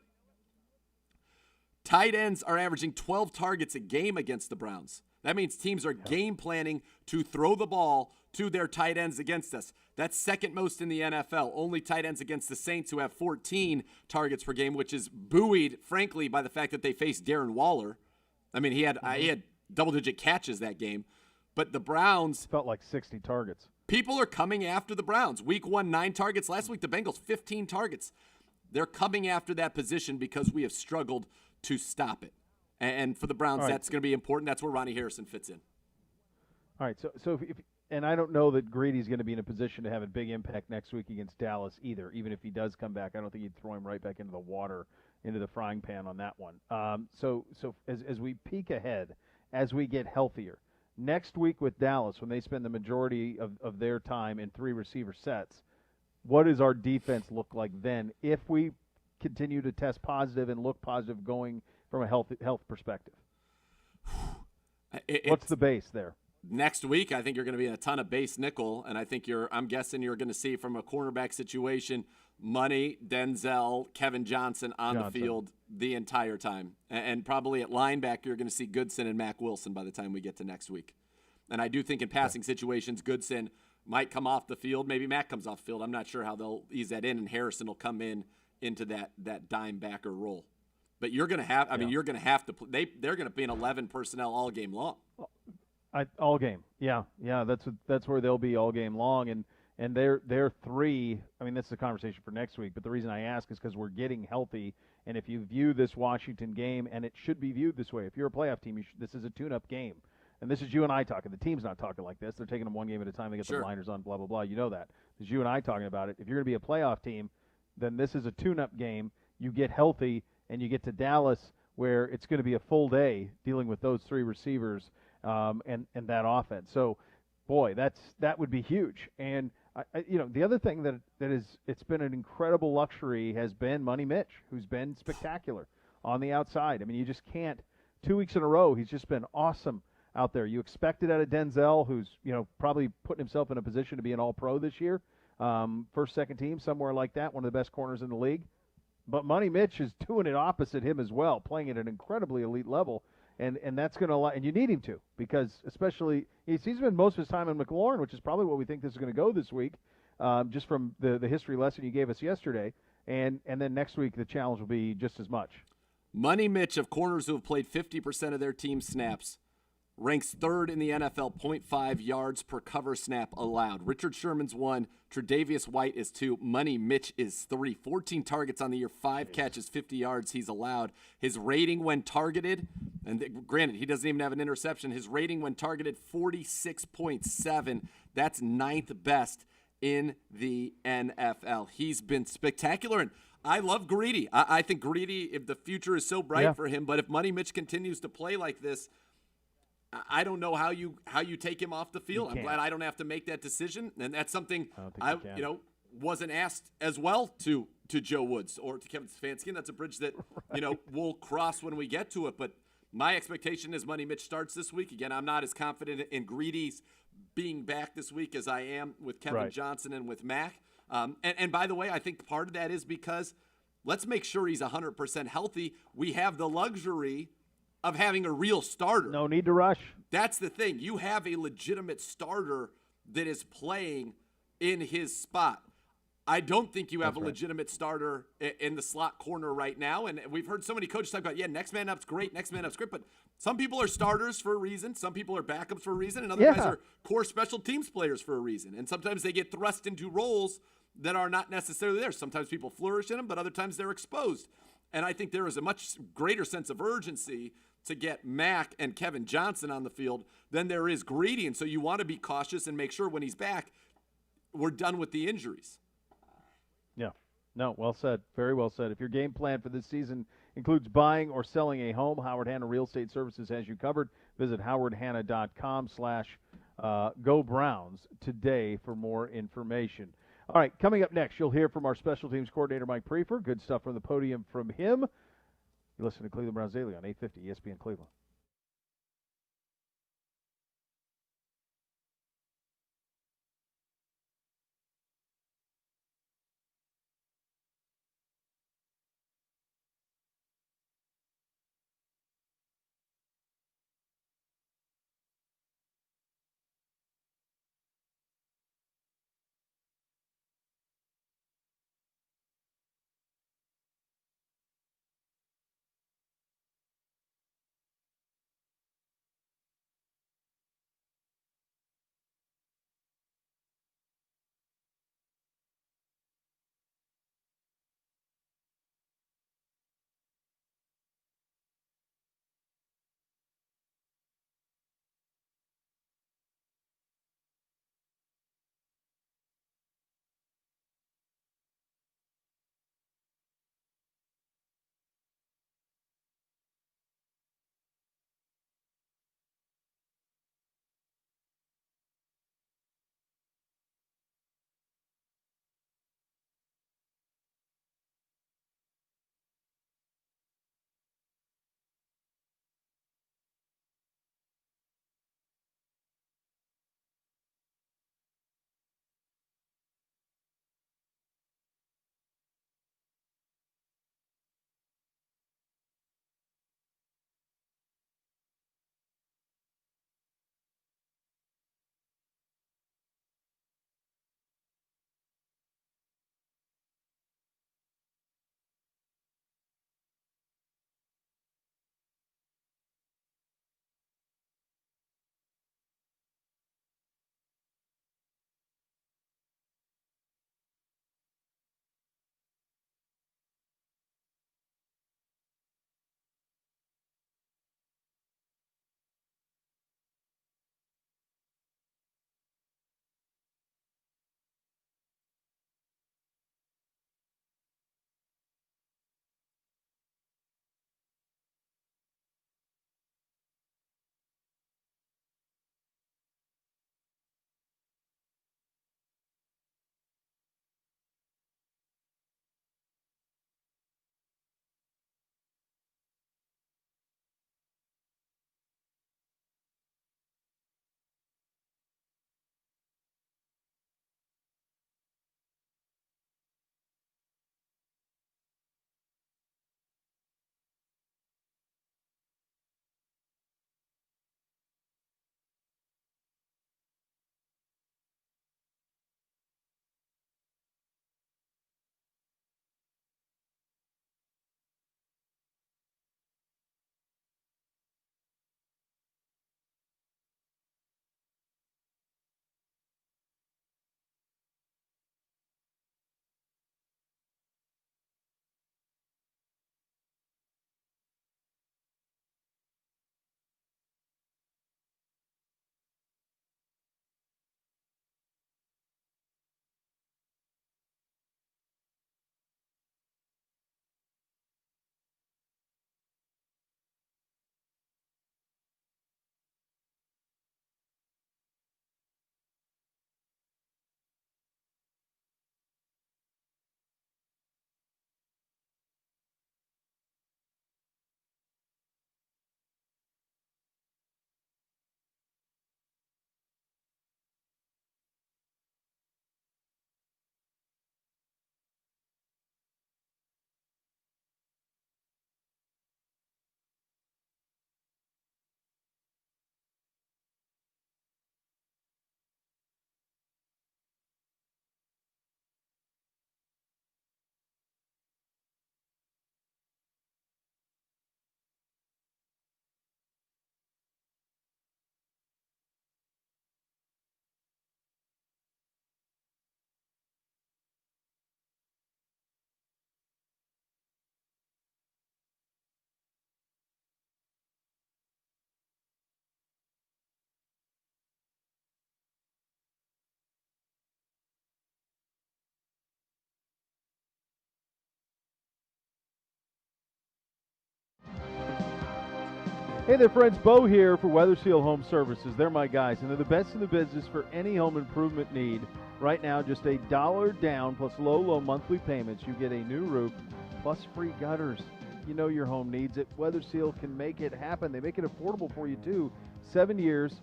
Tight ends are averaging 12 targets a game against the Browns. That means teams are game planning to throw the ball to their tight ends against us. That's second most in the NFL. Only tight ends against the Saints, who have 14 targets per game, which is buoyed, frankly, by the fact that they faced Darren Waller. I mean, he had double-digit catches that game. But the Browns felt like 60 targets. People are coming after the Browns. Week 1, 9 targets. Last week, the Bengals, 15 targets. They're coming after that position because we have struggled to stop it. And for the Browns, that's going to be important. That's where Ronnie Harrison fits in. All right, so if and I don't know that Greedy's going to be in a position to have a big impact next week against Dallas either. Even if he does come back, I don't think he'd throw him right back into the water, into the frying pan on that one. So as we peek ahead, as we get healthier, next week with Dallas, when they spend the majority of their time in 3 receiver sets, what does our defense look like then if we continue to test positive and look positive going from a health perspective? What's the base there? Next week, I think you're going to be in a ton of base nickel, and I think I'm guessing you're going to see from a cornerback situation, Money, Denzel, Kevin Johnson on the field the entire time. And probably at linebacker, you're going to see Goodson and Mack Wilson by the time we get to next week. And I do think in passing situations, Goodson might come off the field. Maybe Mack comes off the field. I'm not sure how they'll ease that in, and Harrison will come into that dime backer role. But you're going to have, you're going to have to, they're going to be in 11 personnel all game long. All game, yeah, that's where they'll be all game long, and they're 3. I mean, that's the conversation for next week. But the reason I ask is because we're getting healthy, and if you view this Washington game, and it should be viewed this way, if you're a playoff team, this is a tune-up game, and this is you and I talking. The team's not talking like this; they're taking them one game at a time. They get the blinders on, blah blah blah. You know that. It's you and I talking about it. If you're going to be a playoff team, then this is a tune-up game. You get healthy, and you get to Dallas, where it's going to be a full day dealing with those 3 receivers. And that offense. So, boy, that would be huge. And the other thing that it's been an incredible luxury has been Money Mitch, who's been spectacular on the outside. I mean, you just can't. 2 weeks in a row, he's just been awesome out there. You expect it out of Denzel, who's probably putting himself in a position to be an All-Pro this year, first, second team, somewhere like that, one of the best corners in the league. But Money Mitch is doing it opposite him as well, playing at an incredibly elite level. And that's going to allow, and you need him to, because especially he's been most of his time in McLaurin, which is probably what we think this is going to go this week, just from the history lesson you gave us yesterday. And then next week the challenge will be just as much. Money Mitch, of corners who have played 50% of their team snaps, ranks 3rd in the NFL, 0.5 yards per cover snap allowed. Richard Sherman's 1, Tre'Davious White is 2, Money Mitch is 3. 14 targets on the year, 5 catches, 50 yards he's allowed. His rating when targeted, and granted, he doesn't even have an interception, his rating when targeted, 46.7. That's 9th best in the NFL. He's been spectacular, and I love Greedy. I think Greedy, if the future is so bright for him, but if Money Mitch continues to play like this, I don't know how you take him off the field. I'm glad I don't have to make that decision, and that's something I wasn't asked as well to Joe Woods or to Kevin Stefanski. And that's a bridge that we'll cross when we get to it. But my expectation is Money Mitch starts this week. Again, I'm not as confident in Greedy's being back this week as I am with Kevin Johnson and with Mack. And by the way, I think part of that is because let's make sure he's 100% healthy. We have the luxury of having a real starter. No need to rush. That's the thing. You have a legitimate starter that is playing in his spot. I don't think you have a legitimate starter in the slot corner right now. And we've heard so many coaches talk about, next man up's great, but some people are starters for a reason. Some people are backups for a reason. And other guys are core special teams players for a reason. And sometimes they get thrust into roles that are not necessarily there. Sometimes people flourish in them, but other times they're exposed. And I think there is a much greater sense of urgency to get Mack and Kevin Johnson on the field than there is Greedy. And so you want to be cautious and make sure when he's back, we're done with the injuries. Yeah. No, well said. Very well said. If your game plan for this season includes buying or selling a home, Howard Hanna Real Estate Services has you covered. Visit howardhanna.com/Go Browns today for more information. All right, coming up next, you'll hear from our special teams coordinator, Mike Preefer. Good stuff from the podium from him. You listen to Cleveland Browns Daily on 850 ESPN Cleveland. Hey there, friends. Beau here for Weather Seal Home Services. They're my guys, and they're the best in the business for any home improvement need. Right now, just $1 down plus low monthly payments. You get a new roof plus free gutters. You know your home needs it. Weather Seal can make it happen. They make it affordable for you, too. 7 years,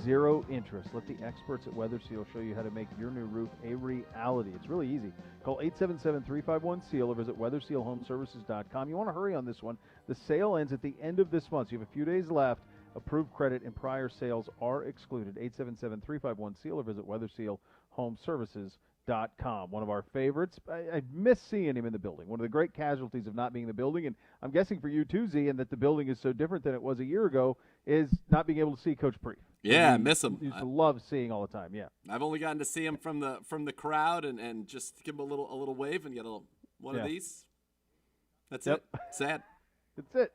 0 interest. Let the experts at Weather Seal show you how to make your new roof a reality. It's really easy. Call 877-351-SEAL or visit weathersealhomeservices.com. You want to hurry on this one. The sale ends at the end of this month. So you have a few days left. Approved credit and prior sales are excluded. 877-351-SEAL or visit weathersealhomeservices.com. One of our favorites. I miss seeing him in the building. One of the great casualties of not being in the building, and I'm guessing for you too, Z, and that the building is so different than it was a year ago, is not being able to see Coach Preefer. Yeah, I miss him. Used to love seeing all the time. Yeah, I've only gotten to see him from the crowd and just give him a little wave and get one of these. That's it. Sad. That's it.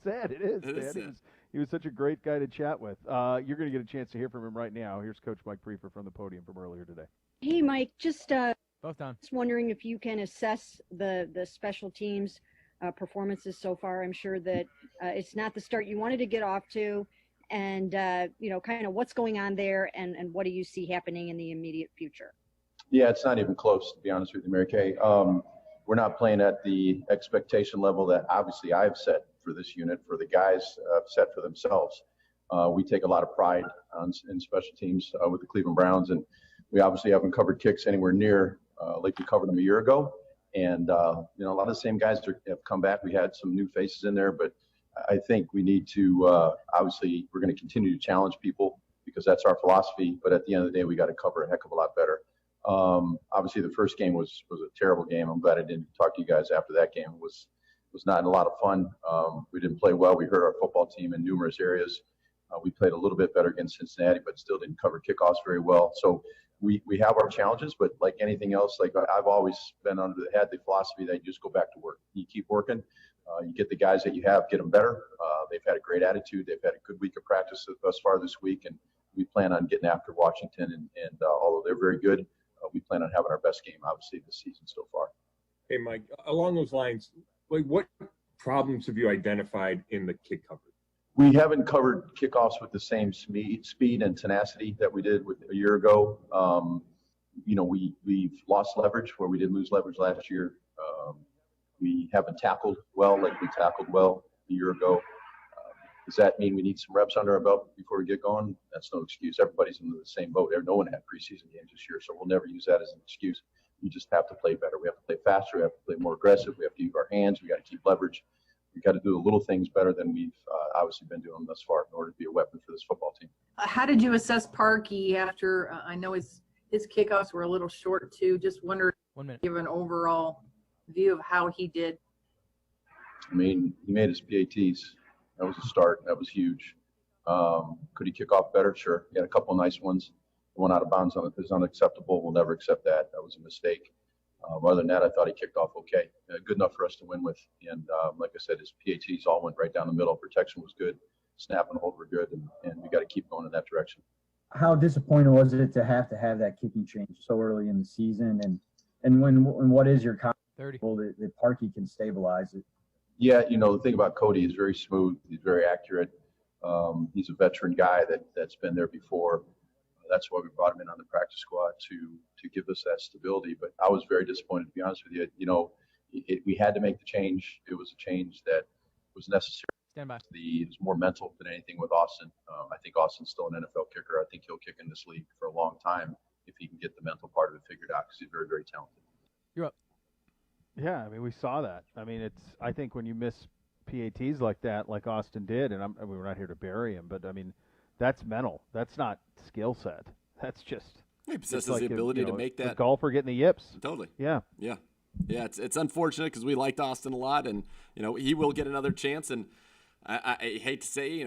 Sad. It is. It is sad. He was such a great guy to chat with. You're going to get a chance to hear from him right now. Here's Coach Mike Preefer from the podium from earlier today. Hey, Mike, just both on. Just wondering if you can assess the special teams performances so far. I'm sure that it's not the start you wanted to get off to, and kind of what's going on there, and what do you see happening in the immediate future? Yeah, it's not even close, to be honest with you, Mary Kay. We're not playing at the expectation level that obviously I've set for this unit, for the guys set for themselves. We take a lot of pride in special teams with the Cleveland Browns, and we obviously haven't covered kicks anywhere near like we covered them a year ago. And, a lot of the same guys have come back. We had some new faces in there, but I think we need to, obviously, we're going to continue to challenge people because that's our philosophy. But at the end of the day, we got to cover a heck of a lot better. Obviously, the first game was a terrible game. I'm glad I didn't talk to you guys after that game. It was not a lot of fun. We didn't play well. We hurt our football team in numerous areas. We played a little bit better against Cincinnati, but still didn't cover kickoffs very well. So we have our challenges, but like anything else, like I've always been had the philosophy that you just go back to work. You keep working. You get the guys that you have, get them better. They've had a great attitude. They've had a good week of practice thus far this week, and we plan on getting after Washington. And although they're very good, we plan on having our best game, obviously, this season so far. Hey, Mike, along those lines, what problems have you identified in the kick coverage? We haven't covered kickoffs with the same speed and tenacity that we did a year ago. We've lost leverage where we did lose leverage last year. We haven't tackled well like we tackled well a year ago. Does that mean we need some reps under our belt before we get going? That's no excuse. Everybody's in the same boat. No one had preseason games this year, so we'll never use that as an excuse. We just have to play better. We have to play faster. We have to play more aggressive. We have to use our hands. We got to keep leverage. We got to do the little things better than we've obviously been doing thus far in order to be a weapon for this football team. How did you assess Parkey after? I know his kickoffs were a little short too. Just wondered, give an overall view of how he did. I mean, he made his PATs. That was a start. That was huge. Could he kick off better? Sure. He had a couple of nice ones. The one out of bounds is unacceptable. We'll never accept that. That was a mistake. Other than that, I thought he kicked off okay. Good enough for us to win with. And like I said, his PATs all went right down the middle. Protection was good. Snap and hold were good. And we got to keep going in that direction. How disappointing was it to have that kicking change so early in the season? And what is your confidence that Parkey can stabilize it? Yeah, the thing about Cody, he's very smooth. He's very accurate. He's a veteran guy that's been there before. That's why we brought him in on the practice squad to give us that stability. But I was very disappointed, to be honest with you. We had to make the change. It was a change that was necessary. Stand by. It was more mental than anything with Austin. I think Austin's still an NFL kicker. I think he'll kick in this league for a long time if he can get the mental part of it figured out because he's very, very talented. You're up. Yeah, I mean, we saw that. I mean, I think when you miss PATs like that, like Austin did, and we're not here to bury him, but I mean, that's mental. That's not skill set. That's just. He possesses the ability to make that. A golfer getting the yips. Totally. Yeah. Yeah. Yeah. It's unfortunate because we liked Austin a lot, and he will get another chance. And I hate to say,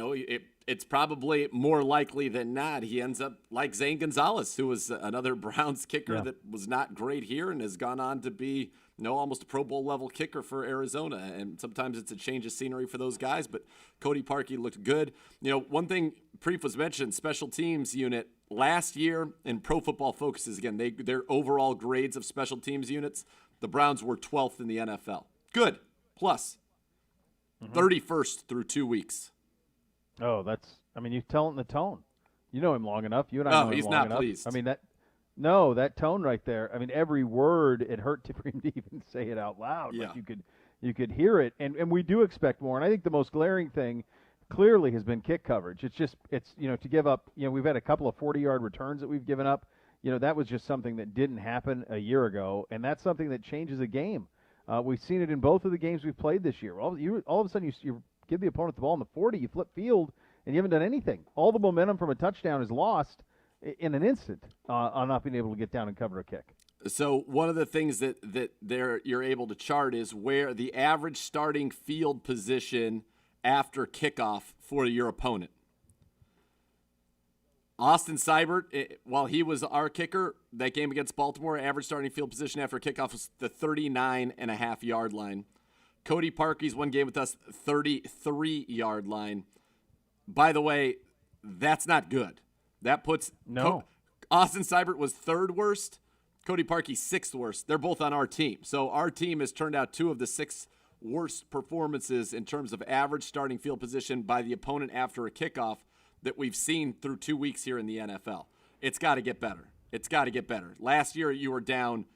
it's probably more likely than not he ends up like Zane Gonzalez, who was another Browns kicker that was not great here and has gone on to be almost a Pro Bowl level kicker for Arizona. And sometimes it's a change of scenery for those guys. But Cody Parkey looked good. One thing Preef was mentioned, special teams unit last year in Pro Football Focus again, their overall grades of special teams units, the Browns were 12th in the NFL. Good. Plus. 31st through 2 weeks. Oh, you tell him the tone. You know him long enough. You and I know him long enough. He's not pleased. I mean, that tone right there. I mean, every word, it hurt for him to even say it out loud. Yeah. Like you could hear it. And we do expect more. And I think the most glaring thing clearly has been kick coverage. It's to give up, we've had a couple of 40-yard returns that we've given up. That was just something that didn't happen a year ago, and that's something that changes a game. We've seen it in both of the games we've played this year. All of a sudden, you give the opponent the ball in the 40, you flip field, and you haven't done anything. All the momentum from a touchdown is lost in an instant on not being able to get down and cover a kick. So one of the things that you're able to chart is where the average starting field position after kickoff for your opponent. Austin Seibert, while he was our kicker, that game against Baltimore, average starting field position after kickoff was the 39.5-yard line. Cody Parkey's one game with us, 33-yard line. By the way, that's not good. That puts Austin Seibert was third worst. Cody Parkey sixth worst. They're both on our team. So our team has turned out 2 of the 6 worst performances in terms of average starting field position by the opponent after a kickoff that we've seen through 2 weeks here in the NFL. It's got to get better. It's got to get better. Last year you were down,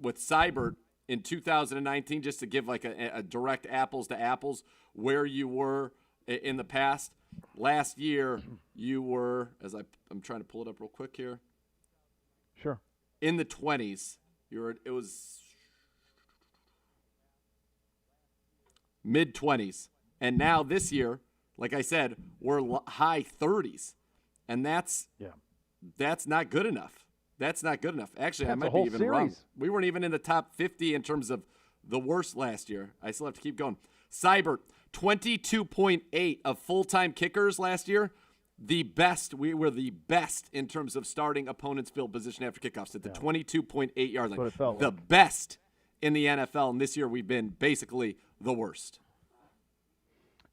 with Seibert in 2019, just to give like a direct apples to apples where you were in the past. Last year you were, I'm trying to pull it up real quick here. Sure. In the 20s. It was mid-20s. And now this year, like I said, we're high 30s. And that's not good enough. That's not good enough. Actually, I might be even wrong. We weren't even in the top 50 in terms of the worst last year. I still have to keep going. Seibert, 22.8 of full-time kickers last year. The best. We were the best in terms of starting opponent's field position after kickoffs at the 22.8-yard line. The best in the NFL. And this year we've been basically the worst.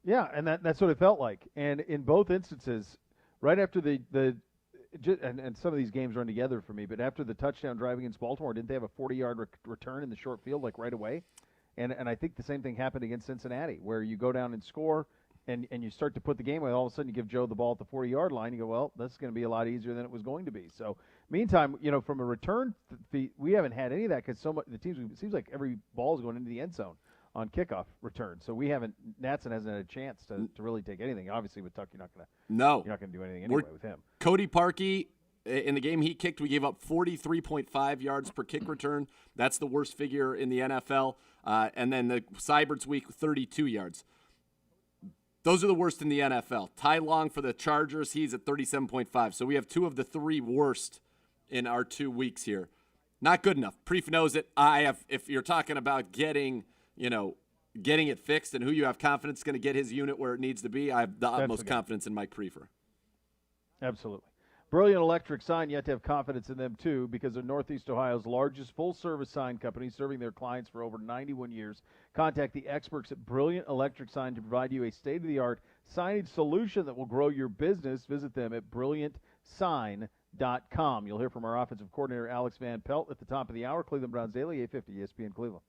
Yeah, and that's what it felt like. And in both instances, right after and some of these games run together for me, but after the touchdown drive against Baltimore, didn't they have a 40-yard return in the short field like right away? And I think the same thing happened against Cincinnati, where you go down and score, and you start to put the game away. All of a sudden, you give Joe the ball at the 40-yard line. You go, well, that's going to be a lot easier than it was going to be. So, meantime, from a return fee, we haven't had any of that because so much it seems like every ball is going into the end zone on kickoff return. So Natson hasn't had a chance to really take anything. Obviously, with Tuck, you're not going to do anything anyway with him. Cody Parkey, in the game he kicked, we gave up 43.5 yards per kick return. That's the worst figure in the NFL. And then the Seibert's week, 32 yards. Those are the worst in the NFL. Ty Long for the Chargers, he's at 37.5. So we have 2 of the 3 worst in our 2 weeks here. Not good enough. Preefer knows it. If you're talking about getting it fixed and who you have confidence is going to get his unit where it needs to be, I have the utmost confidence in Mike Preefer. Absolutely. Brilliant Electric Sign, you have to have confidence in them, too, because they're Northeast Ohio's largest full-service sign company, serving their clients for over 91 years. Contact the experts at Brilliant Electric Sign to provide you a state-of-the-art signage solution that will grow your business. Visit them at brilliantsign.com. You'll hear from our offensive coordinator, Alex Van Pelt, at the top of the hour. Cleveland Browns Daily, 850 ESPN Cleveland.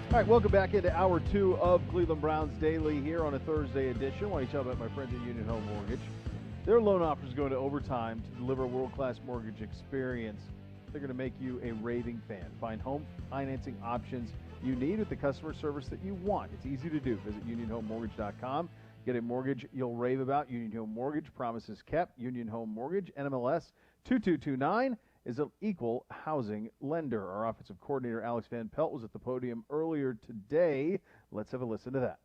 All right, welcome back into Hour 2 of Cleveland Browns Daily here on a Thursday edition. I want to tell you about my friends at Union Home Mortgage. Their loan offers go to overtime to deliver a world-class mortgage experience. They're going to make you a raving fan. Find home financing options you need with the customer service that you want. It's easy to do. Visit unionhomemortgage.com. Get a mortgage you'll rave about. Union Home Mortgage, promises kept. Union Home Mortgage, NMLS 2229, is an equal housing lender. Our offensive coordinator, Alex Van Pelt, was at the podium earlier today. Let's have a listen to that.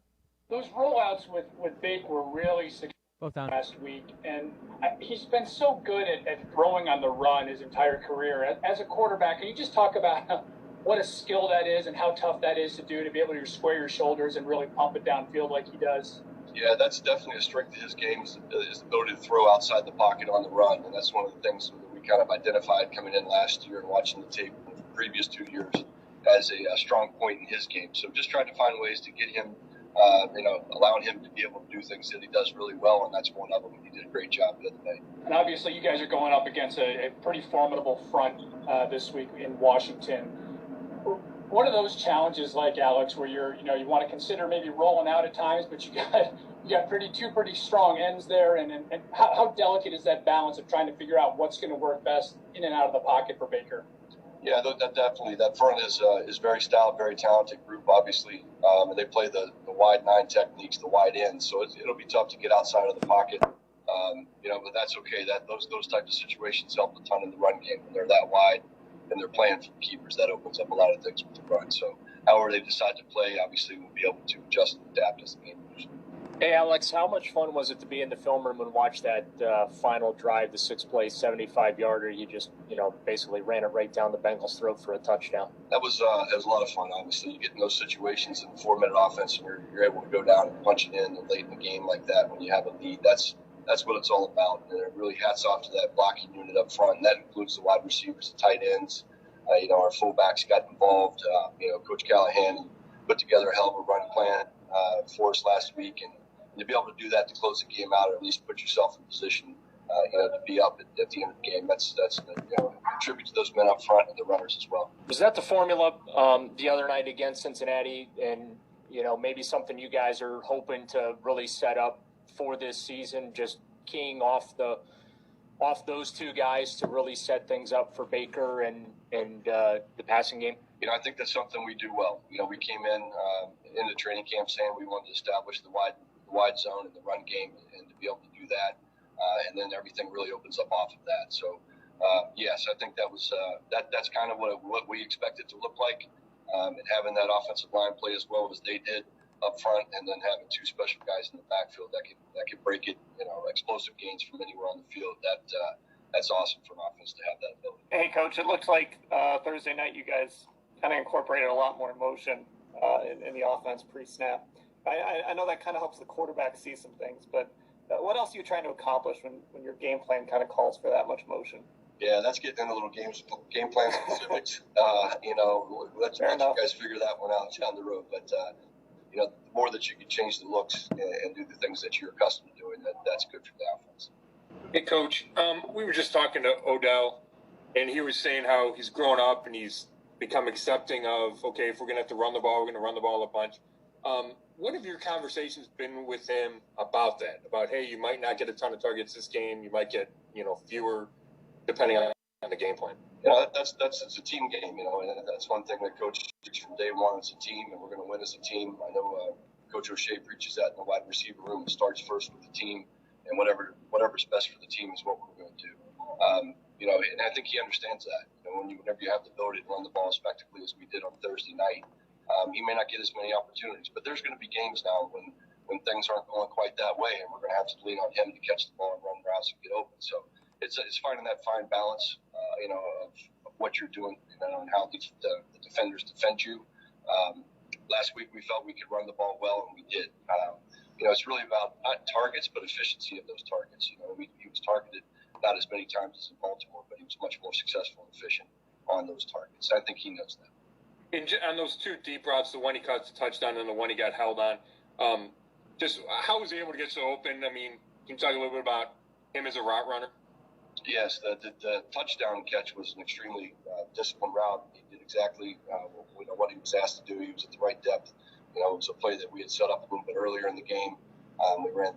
Those rollouts with Bake were really successful last week, and he's been so good at throwing on the run his entire career. As a quarterback, can you just talk about what a skill that is and how tough that is to do, to be able to square your shoulders and really pump it downfield like he does? Yeah, that's definitely a strength of his game, is the ability to throw outside the pocket on the run, and that's one of the things that we kind of identified coming in last year and watching the tape of the previous 2 years as a strong point in his game. So just trying to find ways to get him, allowing him to be able to do things that he does really well, and that's one of them. He did a great job the other day. And obviously you guys are going up against a pretty formidable front this week in Washington. What are those challenges like, Alex, where you want to consider maybe rolling out at times, but you got two pretty strong ends there, and how delicate is that balance of trying to figure out what's going to work best in and out of the pocket for Baker? Yeah, that definitely. That front is very stout, very talented group, obviously, and they play the wide 9 techniques, the wide ends, so it'll be tough to get outside of the pocket. But that's okay. Those types of situations help a ton in the run game when they're that wide and they're playing for keepers. That opens up a lot of things with the run. So however they decide to play, obviously we'll be able to adjust and adapt as the game moves. Hey, Alex, how much fun was it to be in the film room and watch that final drive, the 6-play, 75-yarder? You just, basically ran it right down the Bengals' throat for a touchdown. That was a lot of fun, obviously. You get in those situations in the 4-minute offense and you're able to go down and punch it in late in the game like that when you have a lead. That's what it's all about. And it really hats off to that blocking unit up front, and that includes the wide receivers, the tight ends. Our fullbacks got involved. Coach Callahan put together a hell of a run plan for us last week, and to be able to do that to close the game out, or at least put yourself in position, to be up at the end of the game. That's contribute to those men up front and the runners as well. Was that the formula the other night against Cincinnati, and maybe something you guys are hoping to really set up for this season, just keying off those two guys to really set things up for Baker and the passing game? I think that's something we do well. We came in the training camp saying we wanted to establish the wide zone and the run game, and to be able to do that, and then everything really opens up off of that. So yes, I think that's kind of what we expect it to look like, and having that offensive line play as well as they did up front, and then having 2 special guys in the backfield that can break it, explosive gains from anywhere on the field. That's awesome for an offense to have that ability. Hey, Coach, it looks like Thursday night you guys kind of incorporated a lot more motion in the offense pre-snap. I know that kind of helps the quarterback see some things, but what else are you trying to accomplish when your game plan kind of calls for that much motion? Yeah, that's getting into little game plan specifics. Let you guys figure that one out down the road. But the more that you can change the looks and do the things that you're accustomed to doing, that's good for the offense. Hey, Coach, we were just talking to Odell, and he was saying how he's grown up and he's become accepting of, okay, if we're going to have to run the ball, we're going to run the ball a bunch. What have your conversations been with him about that? About, hey, you might not get a ton of targets this game. You might get, fewer depending on the game plan. It's a team game, and that's one thing that Coach from day one. It's a team, and we're going to win as a team. I know Coach O'Shea preaches that in the wide receiver room. It starts first with the team, and whatever's best for the team is what we're going to do. And I think he understands that. Whenever you have the ability to run the ball as effectively as we did on Thursday night, he may not get as many opportunities, but there's going to be games now when things aren't going quite that way, and we're going to have to lean on him to catch the ball and run routes and get open. So it's finding that fine balance, of what you're doing and how the defenders defend you. Last week we felt we could run the ball well, and we did. It's really about not targets, but efficiency of those targets. He was targeted not as many times as in Baltimore, but he was much more successful and efficient on those targets. I think he knows that. On those 2 deep routes, the one he caught the touchdown and the one he got held on, just how was he able to get so open? I mean, can you talk a little bit about him as a route runner? Yes, the touchdown catch was an extremely disciplined route. He did exactly what he was asked to do. He was at the right depth. It was a play that we had set up a little bit earlier in the game. We ran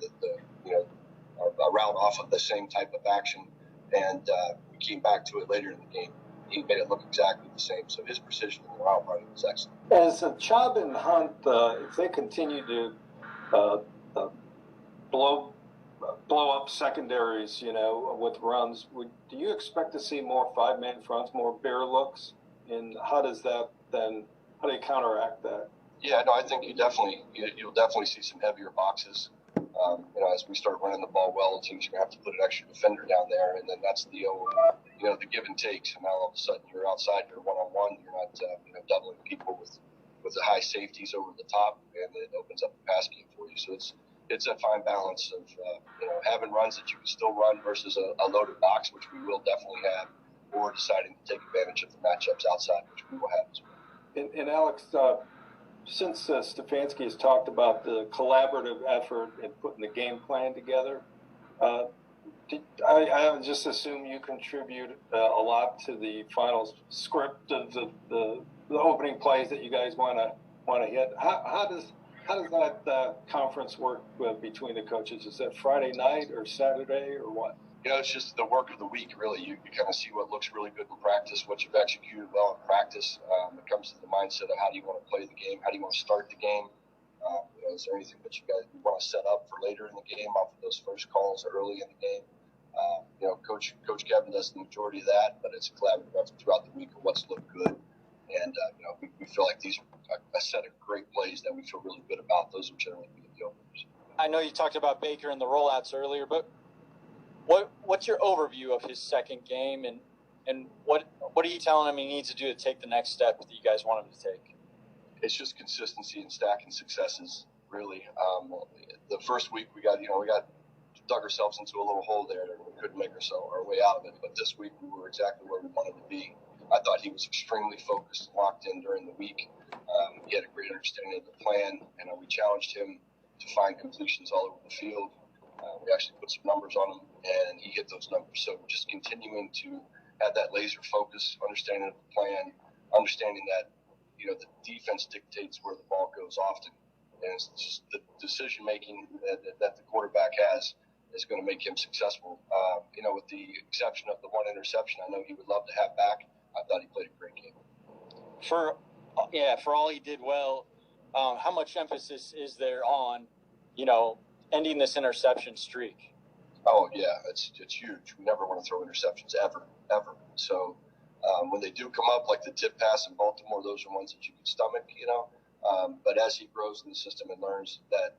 a route off of the same type of action, and we came back to it later in the game. He made it look exactly the same. So his precision in the route running was excellent. As Chubb and Hunt, if they continue to blow up secondaries, with runs, do you expect to see more 5-man fronts, more bear looks? And how do you counteract that? Yeah, no, I think you'll definitely see some heavier boxes. As we start running the ball well, it seems you're going to have to put an extra defender down there, and then that's the give and takes. And now all of a sudden you're outside, you're one-on-one, you're not doubling people with the high safeties over the top, and it opens up the pass game for you. So it's a fine balance of having runs that you can still run versus a loaded box, which we will definitely have, or deciding to take advantage of the matchups outside, which we will have as well. And Alex, since Stefanski has talked about the collaborative effort in putting the game plan together, I just assume you contribute a lot to the final script of the opening plays that you guys want to hit. How does that conference work between the coaches? Is that Friday night or Saturday or what? It's just the work of the week, really. You kind of see what looks really good in practice, what you've executed well in practice. It comes to the mindset of how do you want to play the game, how do you want to start the game. Is there anything that you guys want to set up for later in the game off of those first calls early in the game? Coach Kevin does the majority of that, but it's a collaborative effort throughout the week of what's looked good. And, we feel like these are a set of great plays that we feel really good about. Those will generally be the openers. I know you talked about Baker and the rollouts earlier, but what's your overview of his second game, and what are you telling him he needs to do to take the next step that you guys want him to take? It's just consistency and stacking successes, really. The first week we got dug ourselves into a little hole there, and we couldn't make our way out of it. But this week we were exactly where we wanted to be. I thought he was extremely focused and locked in during the week. He had a great understanding of the plan, and we challenged him to find completions all over the field. We actually put some numbers on him, and he hit those numbers. So just continuing to have that laser focus, understanding of the plan, understanding that the defense dictates where the ball goes often, and it's just the decision making that the quarterback has is going to make him successful. With the exception of the one interception, I know he would love to have back. I thought he played a great game. For all he did well, how much emphasis is there on, ending this interception streak? Oh yeah, it's huge. We never want to throw interceptions ever. So when they do come up, like the tip pass in Baltimore, those are ones that you can stomach, But as he grows in the system and learns that,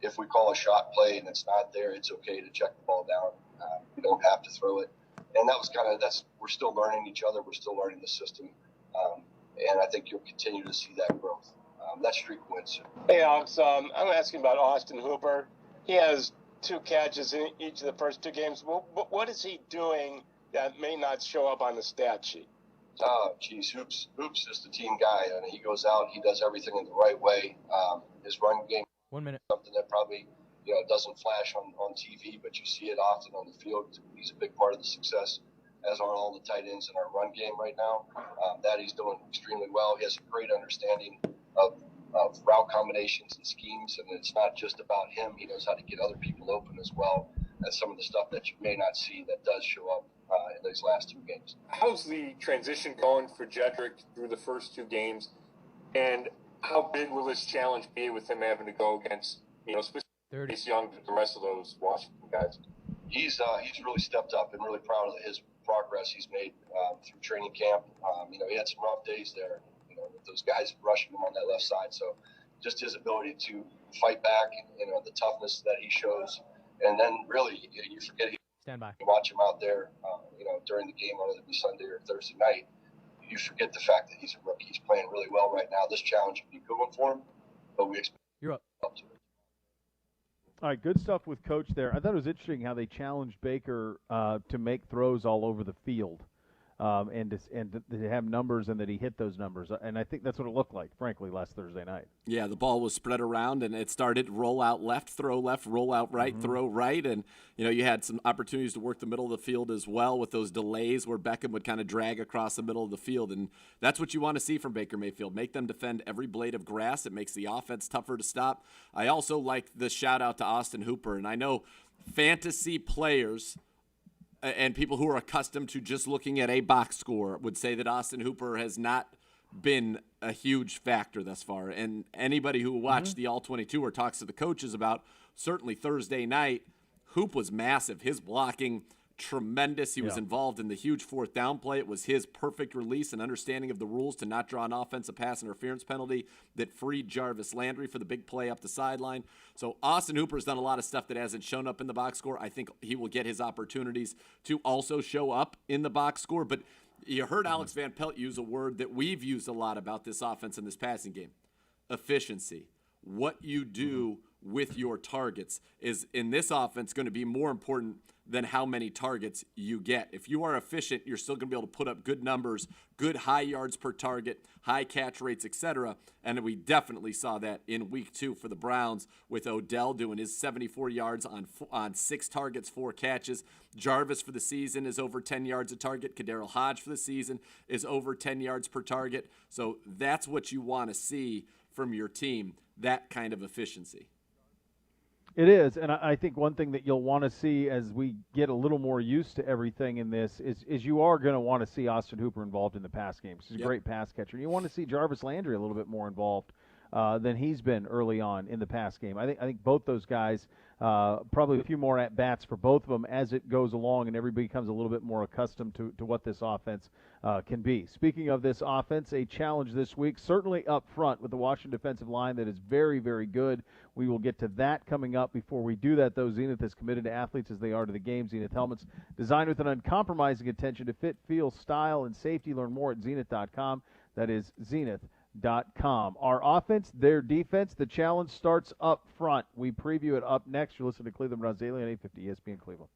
if we call a shot play and it's not there, it's okay to check the ball down. We don't have to throw it. And that was we're still learning each other. We're still learning the system. And I think you'll continue to see that growth. That streak wins. Hey, Alex, I'm asking about Austin Hooper. He has 2 catches in each of the first 2 games. What is he doing that may not show up on the stat sheet? Oh, geez, Hoops is the team guy, and he goes out, he does everything in the right way. His run game, 1 minute, something that probably doesn't flash on TV, but you see it often on the field. He's a big part of the success, as are all the tight ends in our run game right now. That he's doing extremely well. He has a great understanding of route combinations and schemes, and it's not just about him. He knows how to get other people open as well. That's some of the stuff that you may not see that does show up in these last 2 games. How's the transition going for Jedrick through the first 2 games, and how big will this challenge be with him having to go against, especially he's young, the rest of those Washington guys? He's really stepped up, and really proud of his progress he's made through training camp. He had some rough days there, with those guys rushing him on that left side. So just his ability to fight back, the toughness that he shows. And then really, you forget Stand by. You watch him out there, during the game, whether it be Sunday or Thursday night, you forget the fact that he's a rookie. He's playing really well right now. This challenge would be a good one for him, but we expect You're up. To it. All right, good stuff with Coach there. I thought it was interesting how they challenged Baker to make throws all over the field. to have numbers and that he hit those numbers. And I think that's what it looked like, frankly, last Thursday night. Yeah, the ball was spread around, and it started roll out left, roll out right, throw right. And, you had some opportunities to work the middle of the field as well with those delays where Beckham would kind of drag across the middle of the field. And that's what you want to see from Baker Mayfield. Make them defend every blade of grass. It makes the offense tougher to stop. I also like the shout-out to Austin Hooper. And I know fantasy players and people who are accustomed to just looking at a box score would say that Austin Hooper has not been a huge factor thus far. And anybody who watched the All-22 or talks to the coaches about, certainly Thursday night, Hoop was massive. His blocking, tremendous. He was involved in the huge fourth down play. It was his perfect release and understanding of the rules to not draw an offensive pass interference penalty that freed Jarvis Landry for the big play up the sideline. So Austin Hooper's done a lot of stuff that hasn't shown up in the box score. I think he will get his opportunities to also show up in the box score. But you heard Alex Van Pelt use a word that we've used a lot about this offense and this passing game: efficiency. What you do with your targets is, in this offense, going to be more important than how many targets you get. If you are efficient, you're still going to be able to put up good numbers, good high yards per target, high catch rates, etc. And we definitely saw that in week 2 for the Browns with Odell doing his 74 yards on 6 targets, 4 catches. Jarvis for the season is over 10 yards a target. Kadarrell Hodge for the season is over 10 yards per target. So that's what you want to see from your team, that kind of efficiency. It is, and I think one thing that you'll want to see as we get a little more used to everything in this is you are going to want to see Austin Hooper involved in the pass game. He's a great pass catcher. You want to see Jarvis Landry a little bit more involved than he's been early on in the pass game. I think both those guys, probably a few more at-bats for both of them as it goes along and everybody becomes a little bit more accustomed to what this offense can be. Speaking of this offense, a challenge this week, certainly up front with the Washington defensive line that is very, very good. We will get to that coming up. Before we do that, though, Zenith is committed to athletes as they are to the game. Zenith helmets designed with an uncompromising attention to fit, feel, style, and safety. Learn more at zenith.com. That is zenith.com. Our offense, their defense, the challenge starts up front. We preview it up next. You're listening to Cleveland Browns Daily on 850 ESPN Cleveland.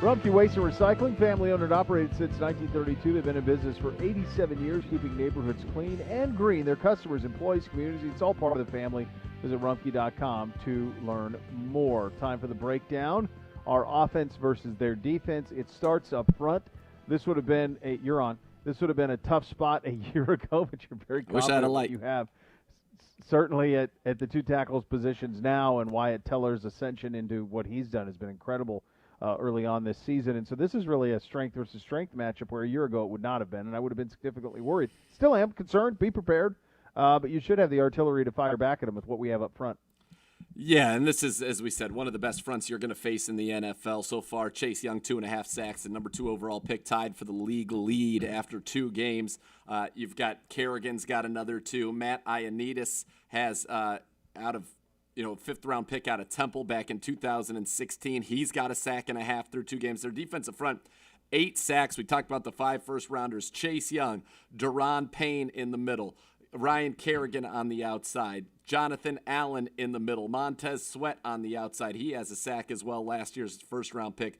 Rumpke Waste and Recycling, family-owned and operated since 1932. They've been in business for 87 years, keeping neighborhoods clean and green. Their customers, employees, communities, it's all part of the family. Visit rumpke.com to learn more. Time for the breakdown. Our offense versus their defense. It starts up front. This would have been This would have been a tough spot a year ago, but you're very confident that you have. Certainly at the two tackles positions now, and Wyatt Teller's ascension into what he's done has been incredible early on this season. And so this is really a strength versus strength matchup where a year ago it would not have been, and I would have been significantly worried. Still am concerned. Be prepared. But you should have the artillery to fire back at them with what we have up front. Yeah, and this is, as we said, one of the best fronts you're going to face in the NFL so far. Chase Young, 2.5 sacks, the number 2 overall pick, tied for the league lead after 2 games. You've got Kerrigan's got another 2. Matt Ioannidis has out of 5th-round pick out of Temple back in 2016. He's got a sack and a half through 2 games. Their defensive front, 8 sacks. We talked about the 5 first-rounders. Chase Young, Daron Payne in the middle, Ryan Kerrigan on the outside, Jonathan Allen in the middle, Montez Sweat on the outside. He has a sack as well, last year's first-round pick.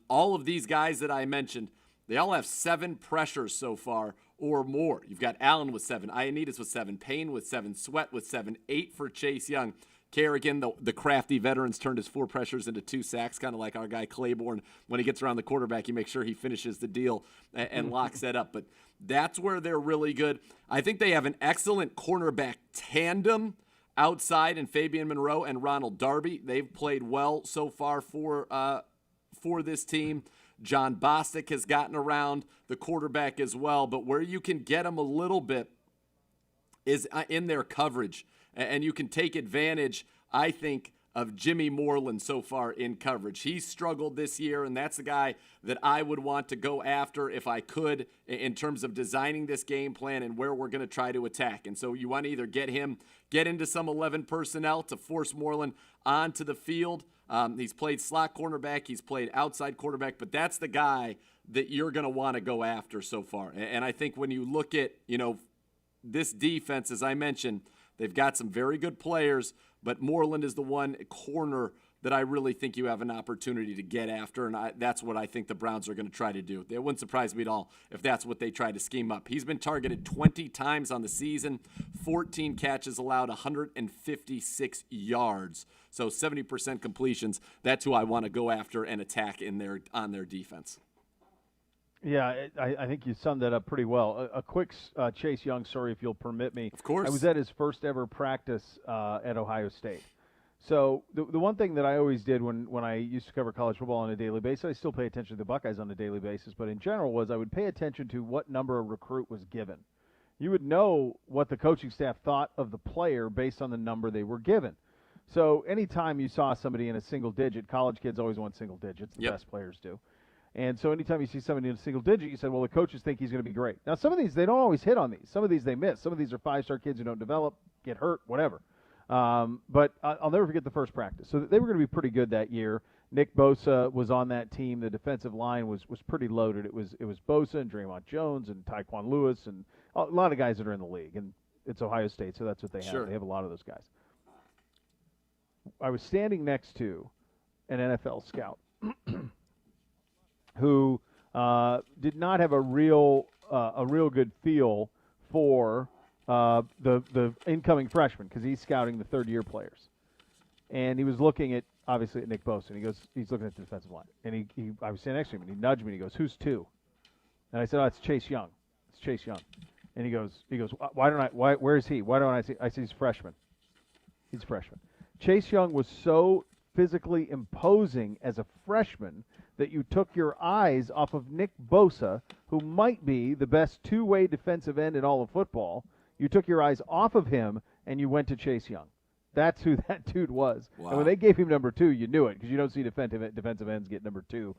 All of these guys that I mentioned, they all have 7 pressures so far or more. You've got Allen with 7, Ioannidis with 7, Payne with 7, Sweat with 7, 8 for Chase Young. Kerrigan, the crafty veterans, turned his 4 pressures into 2 sacks, kind of like our guy Claiborne. When he gets around the quarterback, he makes sure he finishes the deal and locks that up. But that's where they're really good. I think they have an excellent cornerback tandem outside in Fabian Monroe and Ronald Darby. They've played well so far for this team. John Bostic has gotten around the quarterback as well. But where you can get them a little bit is in their coverage. And you can take advantage, I think, of Jimmy Moreland so far in coverage. He's struggled this year, and that's the guy that I would want to go after if I could in terms of designing this game plan and where we're going to try to attack. And so you want to either get into some 11 personnel to force Moreland onto the field. He's played slot cornerback. He's played outside quarterback, but that's the guy that you're going to want to go after so far. And I think when you look at, this defense, as I mentioned, they've got some very good players, but Moreland is the one corner that I really think you have an opportunity to get after, and that's what I think the Browns are going to try to do. It wouldn't surprise me at all if that's what they try to scheme up. He's been targeted 20 times on the season, 14 catches allowed, 156 yards, so 70% completions. That's who I want to go after and attack on their defense. Yeah, I think you summed that up pretty well. A quick Chase Young story, if you'll permit me. Of course. I was at his first ever practice at Ohio State. So the one thing that I always did when I used to cover college football on a daily basis, I still pay attention to the Buckeyes on a daily basis, but in general was I would pay attention to what number a recruit was given. You would know what the coaching staff thought of the player based on the number they were given. So anytime you saw somebody in a single digit, college kids always want single digits, the best players do. And so anytime you see somebody in a single digit, you said, well, the coaches think he's going to be great. Now, some of these, they don't always hit on these. Some of these they miss. Some of these are 5-star kids who don't develop, get hurt, whatever. But I'll never forget the first practice. So they were going to be pretty good that year. Nick Bosa was on that team. The defensive line was pretty loaded. It was Bosa and Draymond Jones and Tyquan Lewis and a lot of guys that are in the league. And it's Ohio State, so that's what they have. Sure. They have a lot of those guys. I was standing next to an NFL scout who did not have a real good feel for the incoming freshman because he's scouting the third-year players, and he was looking at obviously at Nick Bosa, and he's looking at the defensive line, and I was standing next to him, and he nudged me, and he goes, "Who's 2?" And I said, "Oh, it's Chase Young. It's Chase Young." And he goes, where is he? Why don't I see? I see he's a freshman. He's a freshman. Chase Young was so physically imposing as a freshman that you took your eyes off of Nick Bosa, who might be the best two-way defensive end in all of football. You took your eyes off of him, and you went to Chase Young. That's who that dude was. Wow. And when they gave him number 2, you knew it, because you don't see defensive ends get number 2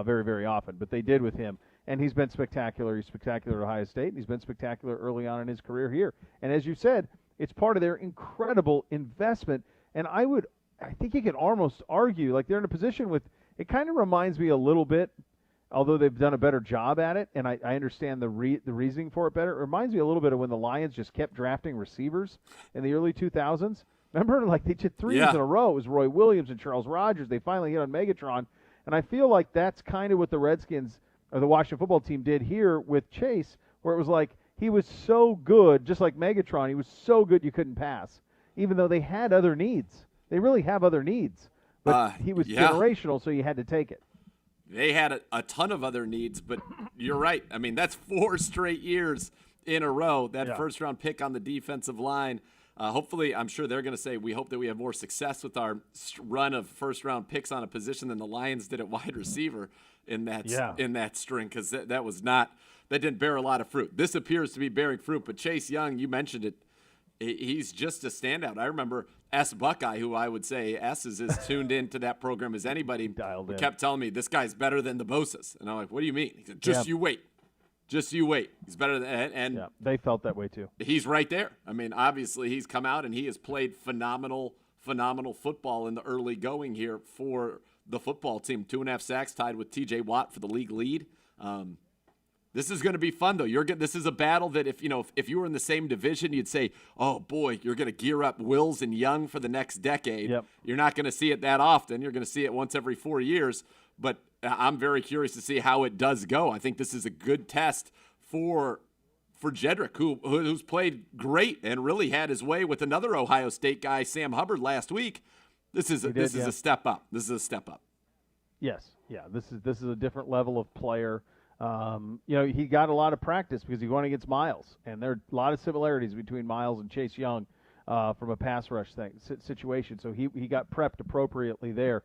very, very often. But they did with him, and he's been spectacular. He's spectacular at Ohio State, and he's been spectacular early on in his career here. And as you said, it's part of their incredible investment. And I think you could almost argue, like they're in a position with, it kind of reminds me a little bit, although they've done a better job at it, and I understand the reasoning for it better. It reminds me a little bit of when the Lions just kept drafting receivers in the early 2000s. Remember, like they did 3 years in a row. It was Roy Williams and Charles Rogers. They finally hit on Megatron. And I feel like that's kind of what the Redskins or the Washington football team did here with Chase, where it was like he was so good, just like Megatron, he was so good you couldn't pass, even though they had other needs. They really have other needs. But he was generational, so you had to take it. They had a ton of other needs, but you're right. I mean, that's 4 straight years in a row, that first-round pick on the defensive line. Hopefully, I'm sure they're going to say, we hope that we have more success with our run of first-round picks on a position than the Lions did at wide receiver in that string, because that didn't bear a lot of fruit. This appears to be bearing fruit, but Chase Young, you mentioned it, he's just a standout. I remember S. Buckeye, who I would say S is as tuned into that program as anybody, kept telling me, this guy's better than the Bosas. And I'm like, what do you mean? He said, just you wait. Just you wait. He's better than – and they felt that way too. He's right there. I mean, obviously he's come out and he has played phenomenal football in the early going here for the football team. 2.5 sacks, tied with T.J. Watt for the league lead. This is going to be fun, though. This is a battle that if you were in the same division, you'd say, oh, boy, you're going to gear up Wills and Young for the next decade. Yep. You're not going to see it that often. You're going to see it once every 4 years. But I'm very curious to see how it does go. I think this is a good test for Jedrick, who's played great and really had his way with another Ohio State guy, Sam Hubbard, last week. This is a step up. This is a step up. Yes. Yeah. This is a different level of player. He got a lot of practice because he went against Miles, and there are a lot of similarities between Miles and Chase Young from a pass rush situation. So he got prepped appropriately there.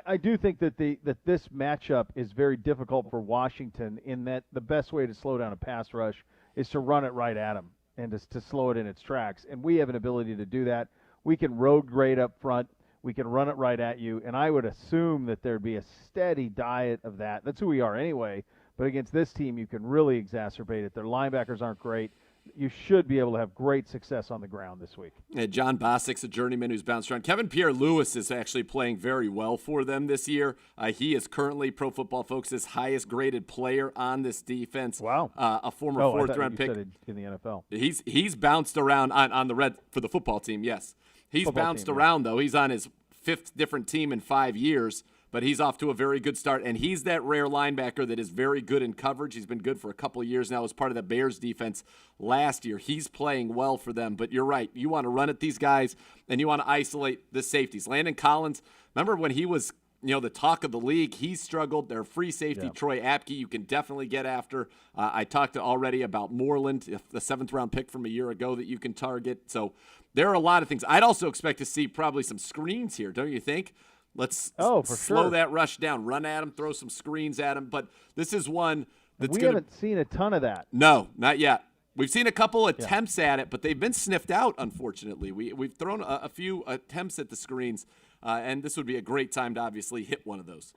I do think that this matchup is very difficult for Washington in that the best way to slow down a pass rush is to run it right at him and to slow it in its tracks. And we have an ability to do that. We can road grade up front. We can run it right at you. And I would assume that there'd be a steady diet of that. That's who we are anyway. But against this team, you can really exacerbate it. Their linebackers aren't great. You should be able to have great success on the ground this week. Yeah, John Bostic's a journeyman who's bounced around. Kevin Pierre-Louis is actually playing very well for them this year. He is currently Pro Football Focus's highest graded player on this defense. Wow. A former fourth-round pick. Said in the NFL. He's bounced around on the red for the football team, yes. He's bounced around, though. He's on his 5th different team in 5 years. But he's off to a very good start, and he's that rare linebacker that is very good in coverage. He's been good for a couple of years now as part of the Bears defense last year. He's playing well for them, but you're right. You want to run at these guys, and you want to isolate the safeties. Landon Collins, remember when he was the talk of the league, he struggled. Their free safety, Troy Apke, you can definitely get after. I talked already about Moreland, the 7th-round pick from a year ago that you can target. So there are a lot of things. I'd also expect to see probably some screens here, don't you think? Let's slow that rush down, run at him, throw some screens at him. But this is one that's we haven't seen a ton of that. No, not yet. We've seen a couple attempts at it, but they've been sniffed out, unfortunately. We've thrown a few attempts at the screens, and this would be a great time to obviously hit one of those.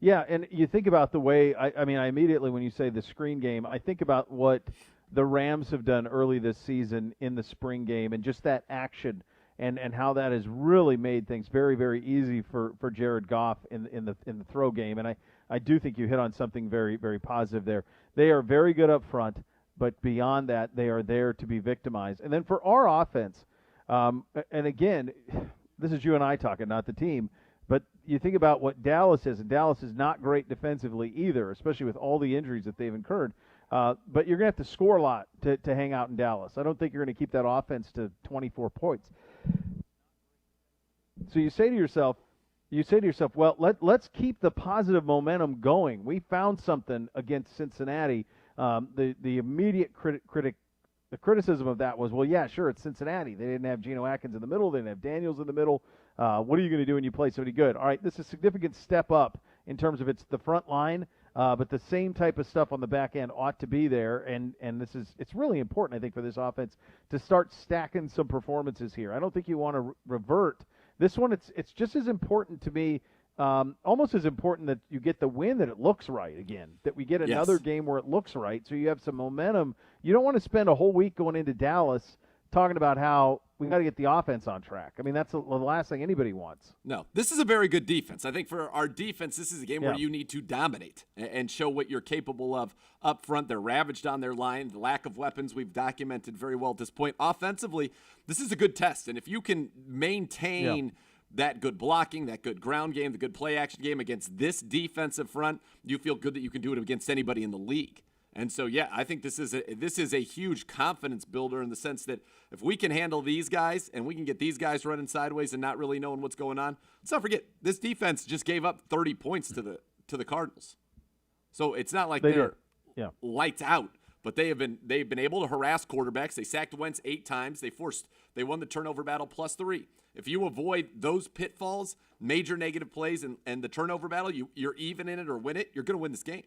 Yeah, and you think about the way, I immediately, when you say the screen game, I think about what the Rams have done early this season in the spring game and just that action and how that has really made things very, very easy for Jared Goff in the throw game. And I do think you hit on something very, very positive there. They are very good up front, but beyond that, they are there to be victimized. And then for our offense, and again, this is you and I talking, not the team, but you think about what Dallas is, and Dallas is not great defensively either, especially with all the injuries that they've incurred. But you're going to have to score a lot to hang out in Dallas. I don't think you're going to keep that offense to 24 points. So you say to yourself, well, let's keep the positive momentum going. We found something against Cincinnati. The immediate the criticism of that was, well, yeah, sure, it's Cincinnati. They didn't have Geno Atkins in the middle. They didn't have Daniels in the middle. What are you going to do when you play somebody good? All right, this is a significant step up in terms of it's the front line, but the same type of stuff on the back end ought to be there. And it's really important, I think, for this offense to start stacking some performances here. I don't think you want to revert. This one, it's just as important to me, almost as important that you get the win, that it looks right again, that we get another game where it looks right, so you have some momentum. You don't want to spend a whole week going into Dallas talking about how we got to get the offense on track. I mean, that's the last thing anybody wants. No, this is a very good defense. I think for our defense, this is a game where you need to dominate and show what you're capable of up front. They're ravaged on their line. The lack of weapons we've documented very well at this point. Offensively, this is a good test. And if you can maintain that good blocking, that good ground game, the good play action game against this defensive front, you feel good that you can do it against anybody in the league. And so, yeah, I think this is a huge confidence builder in the sense that if we can handle these guys and we can get these guys running sideways and not really knowing what's going on, let's not forget this defense just gave up 30 points to the Cardinals. So it's not like they're lights out, but they've been able to harass quarterbacks. They sacked Wentz 8 times. They won the turnover battle +3. If you avoid those pitfalls, major negative plays, and the turnover battle, you're even in it or win it, you're going to win this game.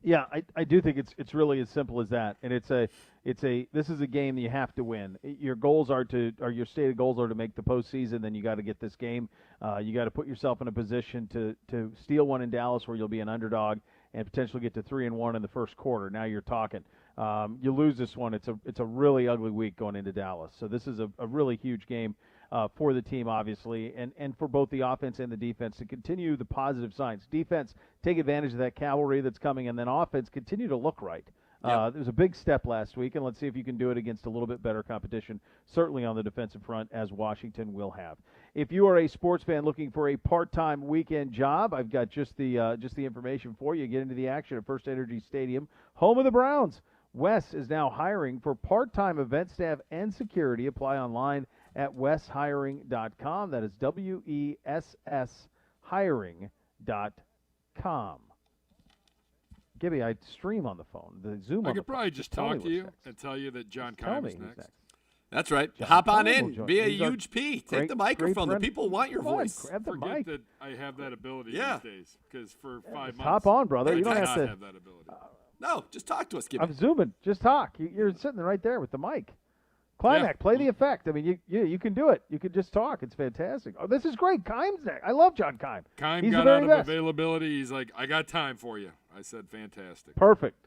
Yeah, I do think it's really as simple as that, and this is a game that you have to win. Your stated goals are to make the postseason. Then you got to get this game. You got to put yourself in a position to steal one in Dallas, where you'll be an underdog and potentially get to 3-1 in the first quarter. Now you're talking. You lose this one, it's a really ugly week going into Dallas. So this is a really huge game for the team, obviously, and for both the offense and the defense to continue the positive signs. Defense, take advantage of that cavalry that's coming, and then offense, continue to look right. There was a big step last week, and let's see if you can do it against a little bit better competition, certainly on the defensive front, as Washington will have. If you are a sports fan looking for a part-time weekend job, I've got just the information for you. Get into the action at First Energy Stadium, home of the Browns. Wes is now hiring for part-time event staff and security. Apply online at weshiring.com. That is WESS hiring.com. Gibby, I stream on the phone. The Zoom. I could probably just talk to you and tell you that John Keim is next. That's right. Hop on in. Be a huge P. Take the microphone. The people want your voice. Grab the Forget mic. that I have that ability these days, because for 5 months, hop on, brother. You don't have to have that ability. No, just talk to us, Gibby. I'm zooming. Just talk. You're sitting right there with the mic. Climax, play the effect. I mean, you can do it. You can just talk. It's fantastic. Oh, this is great. Keim's next. I love John Keim. Keim He's got the very out of best. availability. He's like, I got time for you. I said, fantastic. Perfect.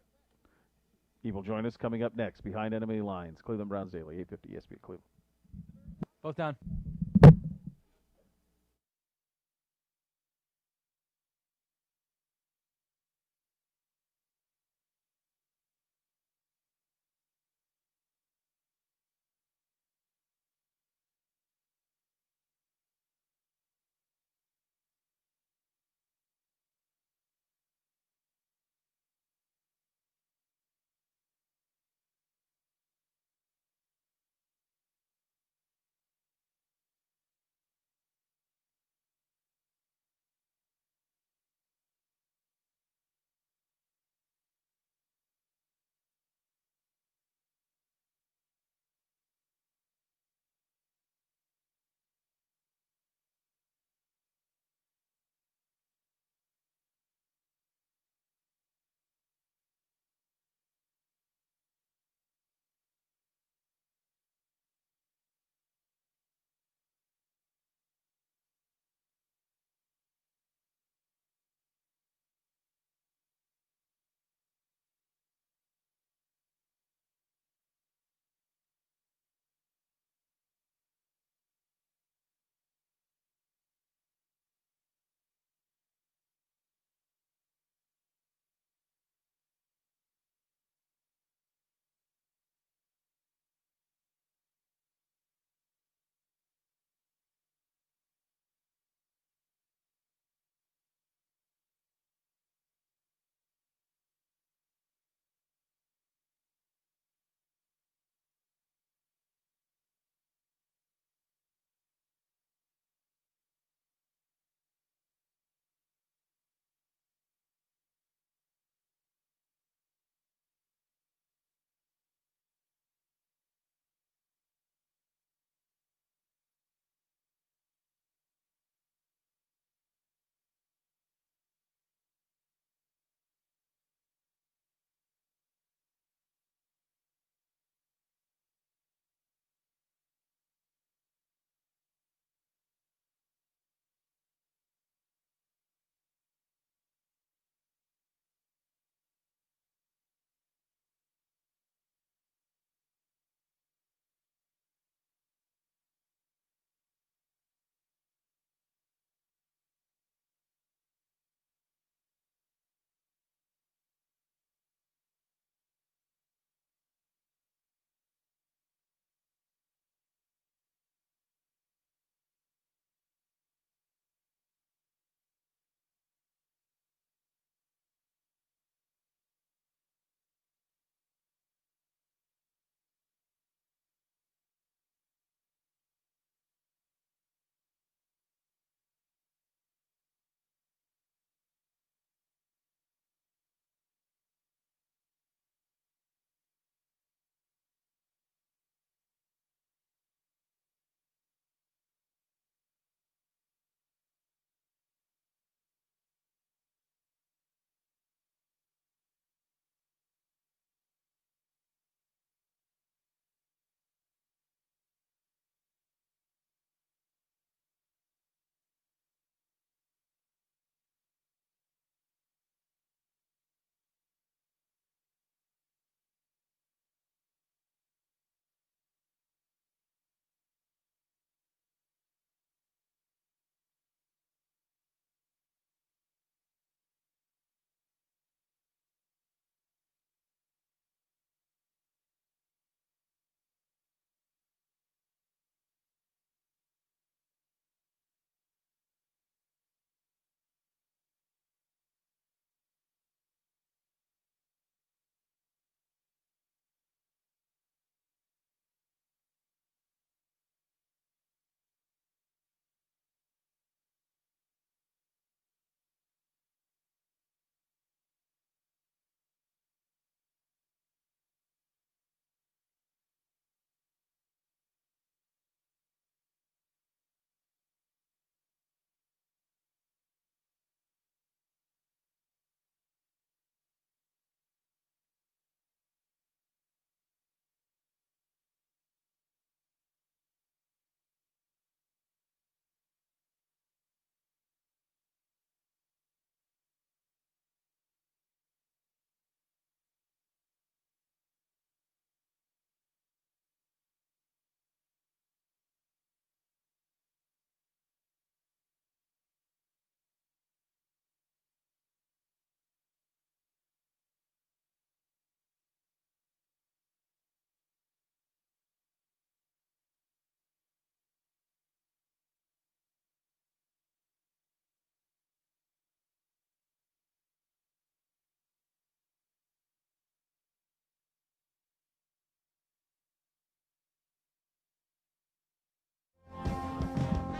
He will join us coming up next behind enemy lines. Cleveland Browns Daily, 850 ESPN Cleveland. Both down.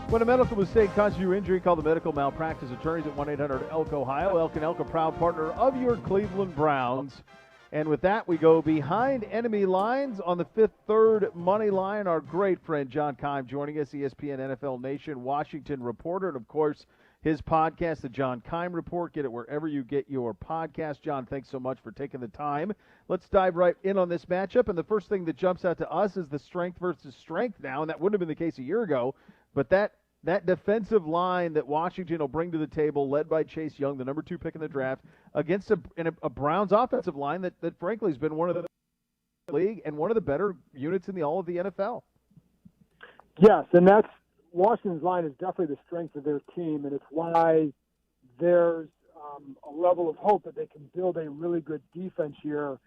When a medical mistake causes you injury, call the medical malpractice attorneys at 1-800-ELK-OHIO. Elk & Elk, a proud partner of your Cleveland Browns. And with that, we go behind enemy lines on the fifth third money line. Our great friend John Keim joining us, ESPN NFL Nation Washington reporter. And, of course, his podcast, The John Keim Report. Get it wherever you get your podcast. John, thanks so much for taking the time. Let's dive right in on this matchup. And the first thing that jumps out to us is the strength versus strength now. And that wouldn't have been the case a year ago. But that defensive line that Washington will bring to the table, led by Chase Young, the number 2 pick in the draft, against a Browns offensive line that frankly has been one of the league and one of the better units in all of the NFL. Yes, and that's Washington's line is definitely the strength of their team, and it's why there's a level of hope that they can build a really good defense here.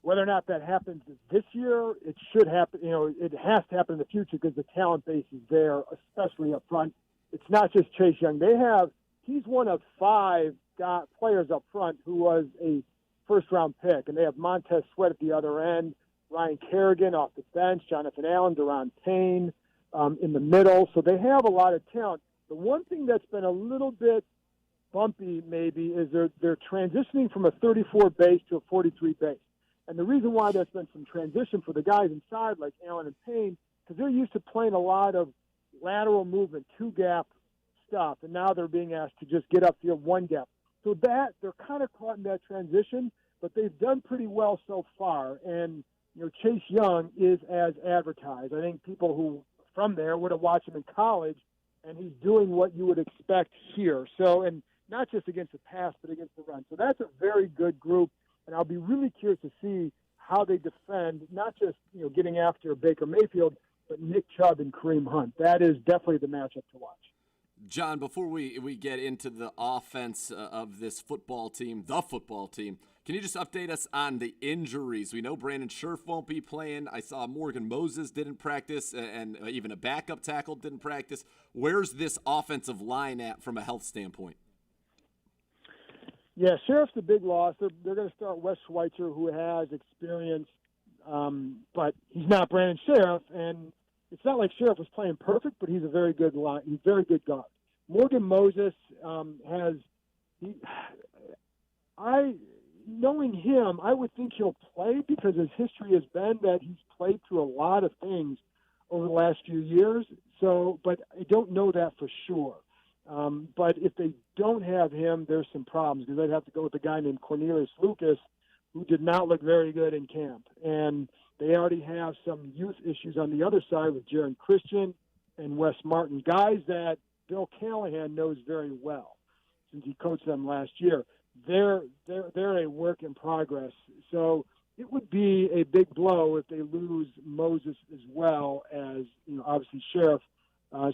Whether or not that happens this year, it should happen. It has to happen in the future because the talent base is there, especially up front. It's not just Chase Young. He's one of 5 players up front who was a first-round pick, and they have Montez Sweat at the other end, Ryan Kerrigan off the bench, Jonathan Allen, Deron Payne in the middle. So they have a lot of talent. The one thing that's been a little bit bumpy maybe is they're transitioning from a 34 base to a 43 base. And the reason why there's been some transition for the guys inside, like Allen and Payne, because they're used to playing a lot of lateral movement, 2-gap stuff, and now they're being asked to just get upfield 1-gap. So that they're kind of caught in that transition, but they've done pretty well so far. And Chase Young is as advertised. I think people who from there would have watched him in college, and he's doing what you would expect here. So, and not just against the pass, but against the run. So that's a very good group. And I'll be really curious to see how they defend, not just getting after Baker Mayfield, but Nick Chubb and Kareem Hunt. That is definitely the matchup to watch. John, before we get into the offense of this football team, can you just update us on the injuries? We know Brandon Scherf won't be playing. I saw Morgan Moses didn't practice, and even a backup tackle didn't practice. Where's this offensive line at from a health standpoint? Yeah, Sheriff's a big loss. They're going to start Wes Schweitzer, who has experience, but he's not Brandon Sheriff. And it's not like Sheriff was playing perfect, but he's a very good guard. Morgan Moses knowing him, I would think he'll play because his history has been that he's played through a lot of things over the last few years. So, but I don't know that for sure. But if they don't have him, there's some problems because they'd have to go with a guy named Cornelius Lucas, who did not look very good in camp. And they already have some youth issues on the other side with Jaron Christian and Wes Martin, guys that Bill Callahan knows very well since he coached them last year. They're a work in progress. So it would be a big blow if they lose Moses as well as obviously Sheriff.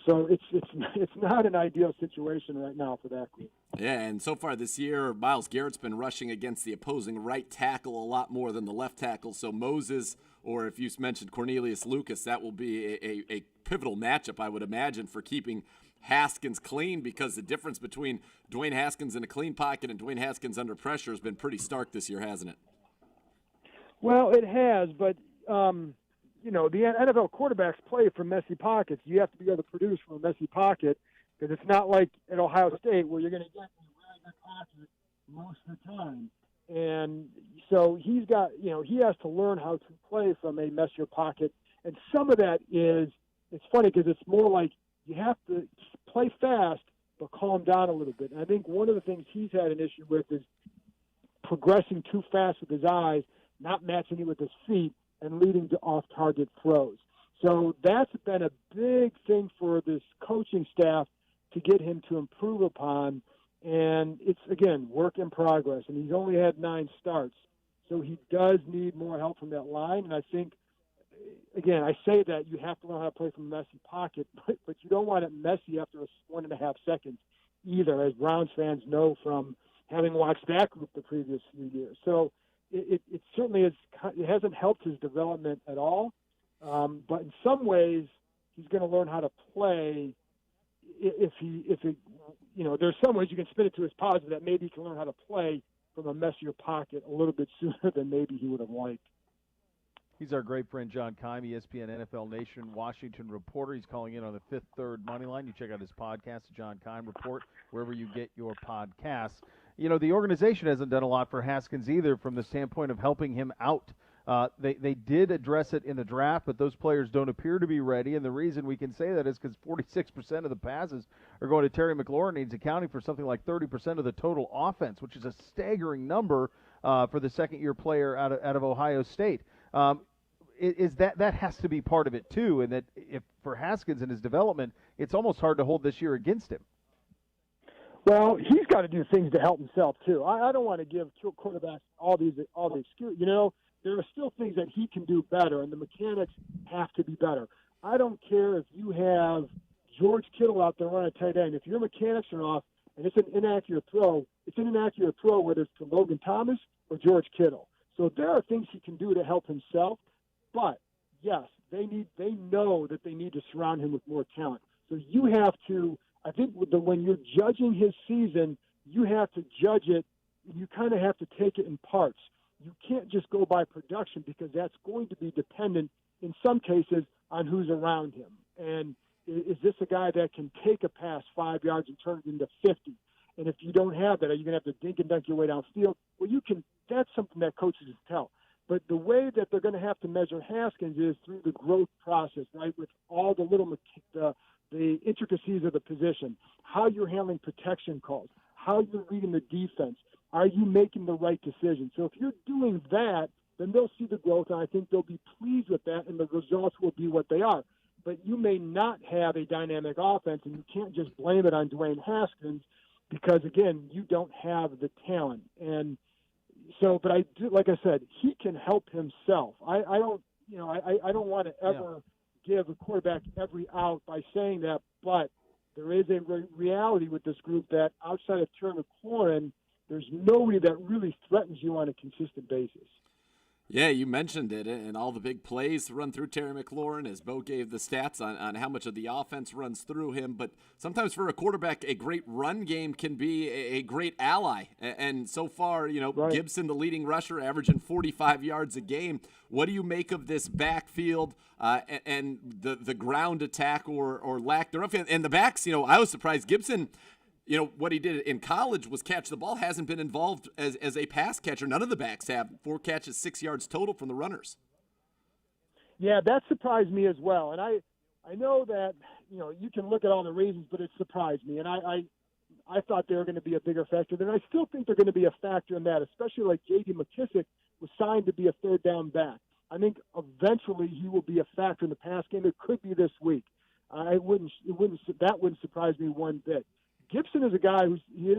So it's not an ideal situation right now for that group. Yeah, and so far this year, Myles Garrett's been rushing against the opposing right tackle a lot more than the left tackle. So Moses, or if you mentioned Cornelius Lucas, that will be a pivotal matchup, I would imagine, for keeping Haskins clean, because the difference between Dwayne Haskins in a clean pocket and Dwayne Haskins under pressure has been pretty stark this year, hasn't it? Well, it has, but the NFL quarterbacks play from messy pockets. You have to be able to produce from a messy pocket because it's not like at Ohio State where you're going to get a really good pocket most of the time. And so he's got, he has to learn how to play from a messier pocket. And some of that it's funny because it's more like you have to play fast but calm down a little bit. And I think one of the things he's had an issue with is progressing too fast with his eyes, not matching it with his feet, and leading to off-target throws. So that's been a big thing for this coaching staff to get him to improve upon. And it's, again, work in progress. And he's only had 9 starts. So he does need more help from that line. And I think, again, I say that you have to learn how to play from a messy pocket, but you don't want it messy after 1.5 seconds either, as Browns fans know from having watched that group the previous few years. So it certainly it hasn't helped his development at all. But in some ways, he's going to learn how to play. If there's some ways you can spin it to his positive that maybe he can learn how to play from a messier pocket a little bit sooner than maybe he would have liked. He's our great friend John Keim, ESPN NFL Nation Washington reporter. He's calling in on the Fifth Third Money Line. You check out his podcast, the John Keim Report, wherever you get your podcasts. You know, the organization hasn't done a lot for Haskins either from the standpoint of helping him out. They did address it in the draft, but those players don't appear to be ready, and the reason we can say that is because 46% of the passes are going to Terry McLaurin. He's accounting for something like 30% of the total offense, which is a staggering number for the second-year player out of Ohio State. Is that has to be part of it too, and that if for Haskins and his development, it's almost hard to hold this year against him. Well, he's got to do things to help himself too. I don't want to give quarterbacks all the excuse. You know, there are still things that he can do better, and the mechanics have to be better. I don't care if you have George Kittle out there running a tight end. If your mechanics are off and it's an inaccurate throw, whether it's to Logan Thomas or George Kittle. So there are things he can do to help himself. But yes, they know that they need to surround him with more talent. So you have to, I think, when you're judging his season, you have to judge it. You kind of have to take it in parts. You can't just go by production because that's going to be dependent in some cases on who's around him. And is this a guy that can take a pass 5 yards and turn it into 50? And if you don't have that, are you going to have to dink and dunk your way downfield? Well, you can. That's something that coaches tell. But the way that they're going to have to measure Haskins is through the growth process, right, with all the little the intricacies of the position, how you're handling protection calls, how you're reading the defense. Are you making the right decision? So if you're doing that, then they'll see the growth, and I think they'll be pleased with that, and the results will be what they are. But you may not have a dynamic offense, and you can't just blame it on Dwayne Haskins because, again, you don't have the talent. And so, but I do, like I said, he can help himself. I don't want to ever give a quarterback every out by saying that, but there is a reality with this group that outside of Terry McLaurin, there's nobody that really threatens you on a consistent basis. Yeah, you mentioned it, and all the big plays run through Terry McLaurin, as Beau gave the stats on how much of the offense runs through him. But sometimes for a quarterback, a great run game can be a great ally. And so far, right. Gibson, the leading rusher, averaging 45 yards a game. What do you make of this backfield and the ground attack or lack thereof? And the backs, I was surprised. Gibson, what he did in college was catch the ball, hasn't been involved as a pass catcher. None of the backs have. 4 catches, 6 yards total from the runners. Yeah, that surprised me as well. And I know that, you can look at all the reasons, but it surprised me. And I thought they were going to be a bigger factor. And I still think they're going to be a factor in that, especially like J.D. McKissick was signed to be a third down back. I think eventually he will be a factor in the pass game. It could be this week. That wouldn't surprise me one bit. Gibson is a guy he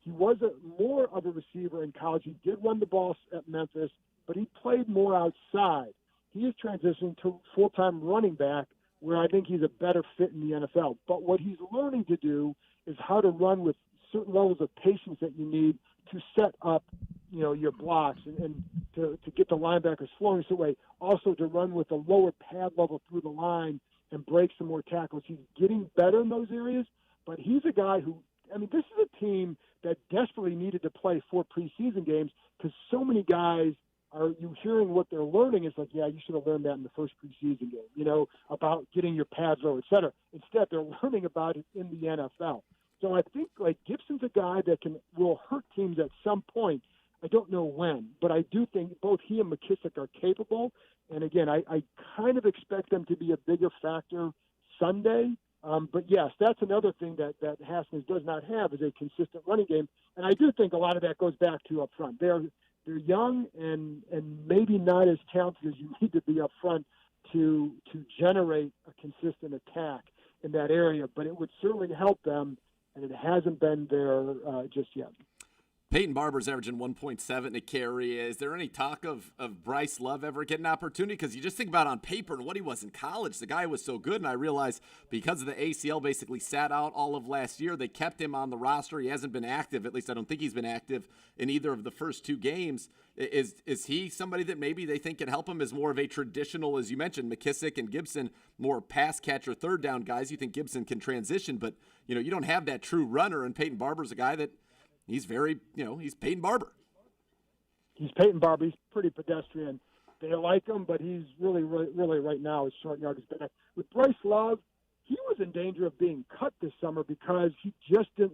was more of a receiver in college. He did run the ball at Memphis, but he played more outside. He is transitioning to full-time running back, where I think he's a better fit in the NFL. But what he's learning to do is how to run with certain levels of patience that you need to set up, your blocks and to get the linebackers flowing this way. Also to run with a lower pad level through the line and break some more tackles. He's getting better in those areas. But he's a guy who, this is a team that desperately needed to play 4 preseason games because so many guys you hearing what they're learning is like, yeah, you should have learned that in the first preseason game, about getting your pads low, et cetera. Instead, they're learning about it in the NFL. So I think, Gibson's a guy that will hurt teams at some point. I don't know when, but I do think both he and McKissick are capable. And, again, I kind of expect them to be a bigger factor Sunday. But yes, that's another thing that Haskins does not have is a consistent running game, and I do think a lot of that goes back to up front. They're young and maybe not as talented as you need to be up front to generate a consistent attack in that area. But it would certainly help them, and it hasn't been there just yet. Peyton Barber's averaging 1.7 a carry. Is there any talk of Bryce Love ever getting an opportunity? Because you just think about on paper and what he was in college. The guy was so good, and I realized because of the ACL basically sat out all of last year, they kept him on the roster. He hasn't been active. At least I don't think he's been active in either of the first 2 games. Is he somebody that maybe they think can help him as more of a traditional, as you mentioned, McKissick and Gibson, more pass catcher, third down guys? You think Gibson can transition, but you don't have that true runner, and Peyton Barber's a guy that he's very, he's Peyton Barber. He's Peyton Barber. He's pretty pedestrian. They like him, but he's really right now is short yardage back. With Bryce Love, he was in danger of being cut this summer because he just did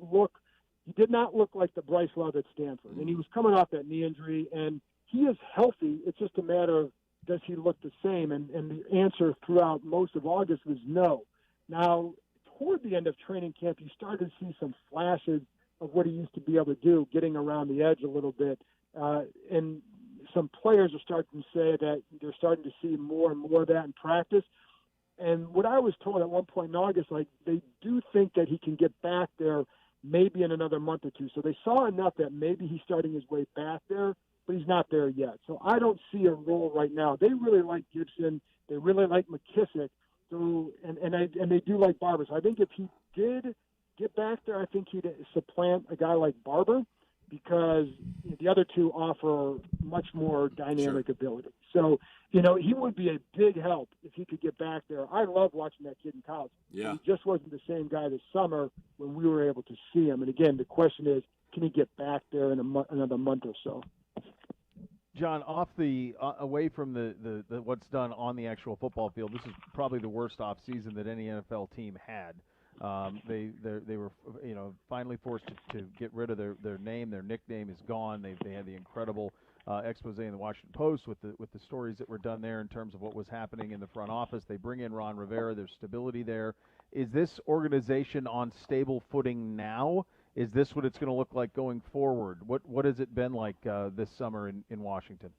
not look like the Bryce Love at Stanford. And he was coming off that knee injury, and he is healthy. It's just a matter of, does he look the same? And the answer throughout most of August was no. Now, toward the end of training camp, you started to see some flashes of what he used to be able to do, getting around the edge a little bit. And some players are starting to say that they're starting to see more and more of that in practice. And what I was told at one point in August, like, they do think that he can get back there maybe in another month or two. So they saw enough that maybe he's starting his way back there, but he's not there yet. So I don't see a role right now. They really like Gibson. They really like McKissick. So, and they do like Barber. So I think if he did get back there, I think he'd supplant a guy like Barber, because the other two offer much more dynamic ability. So, he would be a big help if he could get back there. I love watching that kid in college. Yeah. He just wasn't the same guy this summer when we were able to see him. And again, the question is, can he get back there in another month or so? John, away from the what's done on the actual football field, this is probably the worst off season that any NFL team had. They were finally forced to get rid of their name. Their nickname is gone. They had the incredible expose in the Washington Post with the stories that were done there in terms of what was happening in the front office. They bring in Ron Rivera. There's stability there. Is this organization on stable footing now? Is this what it's going to look like going forward? What has it been like this summer in Washington?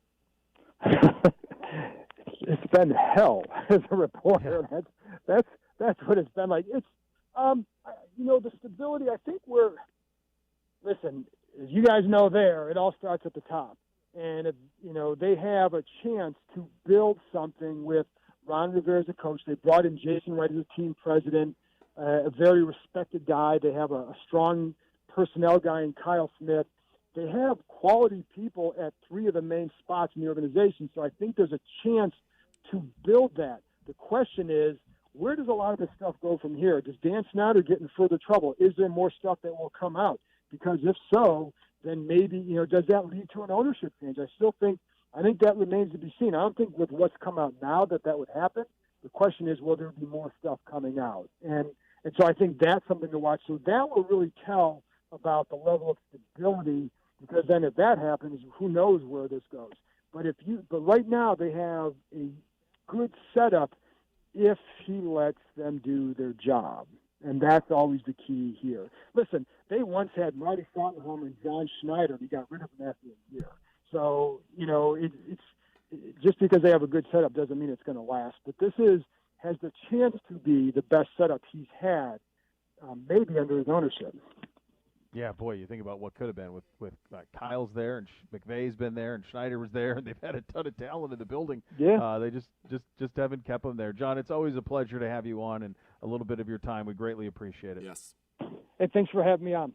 It's been hell as a reporter. Yeah. That's what it's been like. It's the stability. I think listen, as you guys know, it all starts at the top, and if they have a chance to build something with Ron Rivera as a coach. They brought in Jason Wright as a team president, a very respected guy. They have a strong personnel guy in Kyle Smith. They have quality people at three of the main spots in the organization, so I think there's a chance to build that. The question is, where does a lot of this stuff go from here? Does Dan Snyder get in further trouble? Is there more stuff that will come out? Because if so, then maybe, does that lead to an ownership change? I think that remains to be seen. I don't think with what's come out now that would happen. The question is, will there be more stuff coming out? And so I think that's something to watch. So that will really tell about the level of stability, because then if that happens, who knows where this goes. But right now they have a good setup if he lets them do their job. And that's always the key here. Listen, they once had Marty Schottenheimer and John Schneider. They got rid of them after a year. So, it's just because they have a good setup doesn't mean it's going to last. But this has the chance to be the best setup he's had, maybe under his ownership. Yeah, boy, you think about what could have been with Kyle's there, and McVay's been there, and Schneider was there, and they've had a ton of talent in the building. Yeah. They just haven't kept them there. John, it's always a pleasure to have you on, and a little bit of your time. We greatly appreciate it. Yes. Hey, thanks for having me on.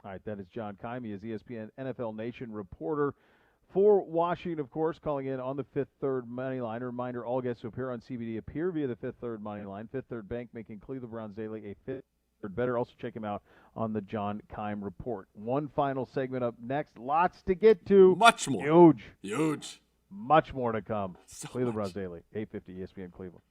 All right, that is John Keim. He is ESPN NFL Nation reporter for Washington, of course, calling in on the Fifth Third money line. A reminder, all guests who appear on CBD appear via the Fifth Third money line. Fifth Third Bank making Cleveland Browns daily a Fifth Third better. Also check him out on the John Keim Report. One final segment up next. Lots to get to. Much more. Huge. Much more to come. So Cleveland much. Browns daily, 850 ESPN Cleveland.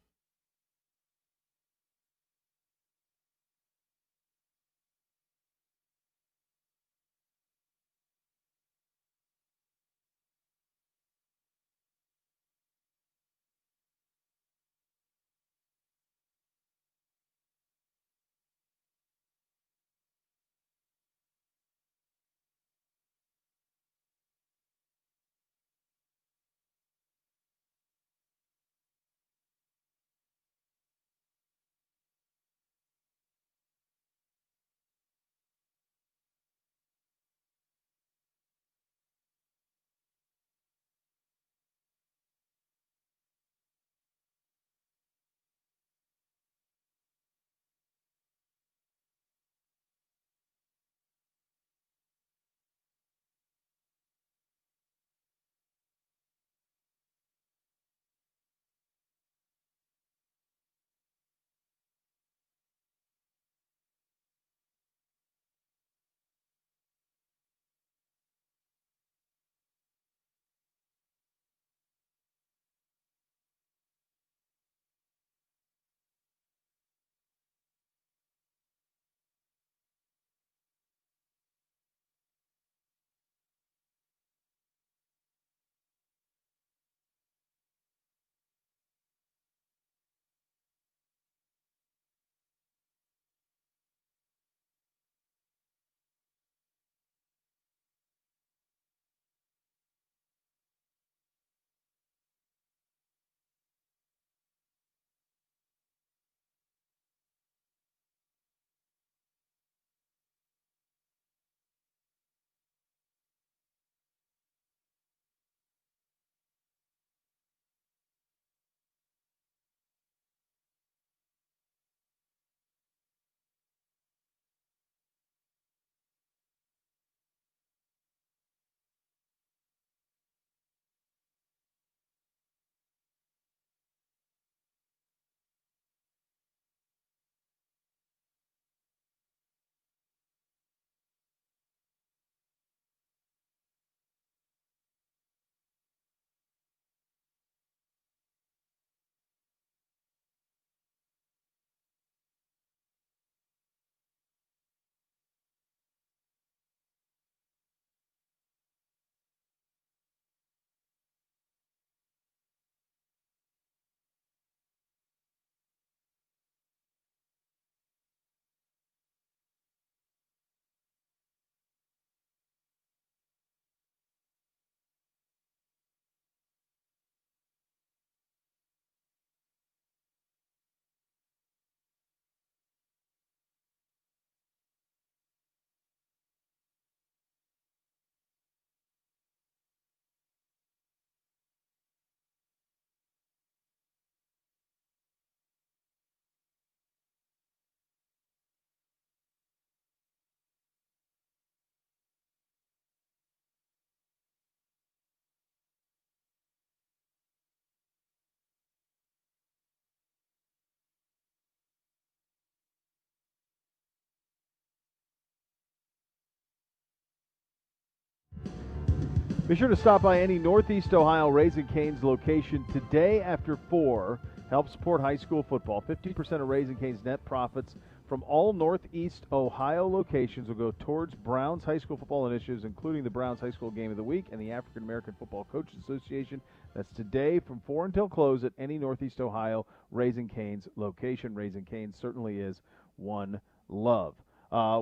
Be sure to stop by any Northeast Ohio Raising Cane's location today after 4. Help support high school football. 50% of Raising Cane's net profits from all Northeast Ohio locations will go towards Browns high school football initiatives, including the Browns High School Game of the Week and the African American Football Coaches Association. That's today from 4 until close at any Northeast Ohio Raising Cane's location. Raising Cane's certainly is one love.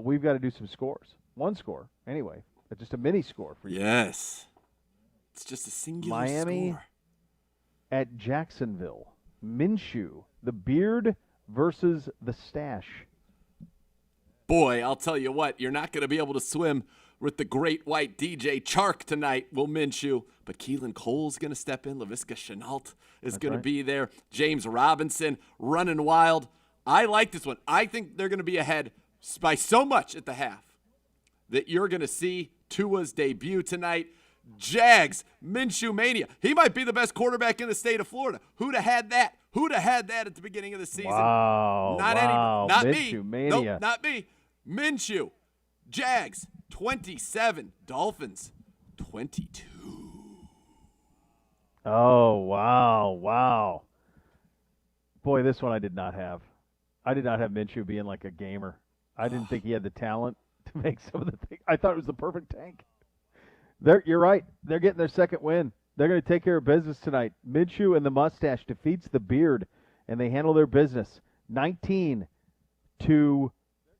We've got to do some scores. One score, anyway. Just a mini score for you. Yes. It's just a singular Miami score. At Jacksonville. Minshew, the beard versus the stash. Boy, I'll tell you what, you're not going to be able to swim with the great white DJ Chark tonight, Will Minshew. But Keelan Cole's going to step in. Laviska Shenault is going to be there. James Robinson running wild. I like this one. I think they're going to be ahead by so much at the half that you're going to see Tua's debut tonight. Jags, Minshew mania. He might be the best quarterback in the state of Florida. Who'd have had that? Who'd have had that at the beginning of the season? Wow. Not Minshew me. mania. Nope, not me. Minshew. Jags, 27. Dolphins, 22. Oh, wow. Boy, this one I did not have. I did not have Minshew being like a gamer. I didn't think he had the talent to make some of the things. I thought it was the perfect tank. You're right. They're getting their second win. They're going to take care of business tonight. Minshew and the mustache defeats the beard, and they handle their business. 19-2.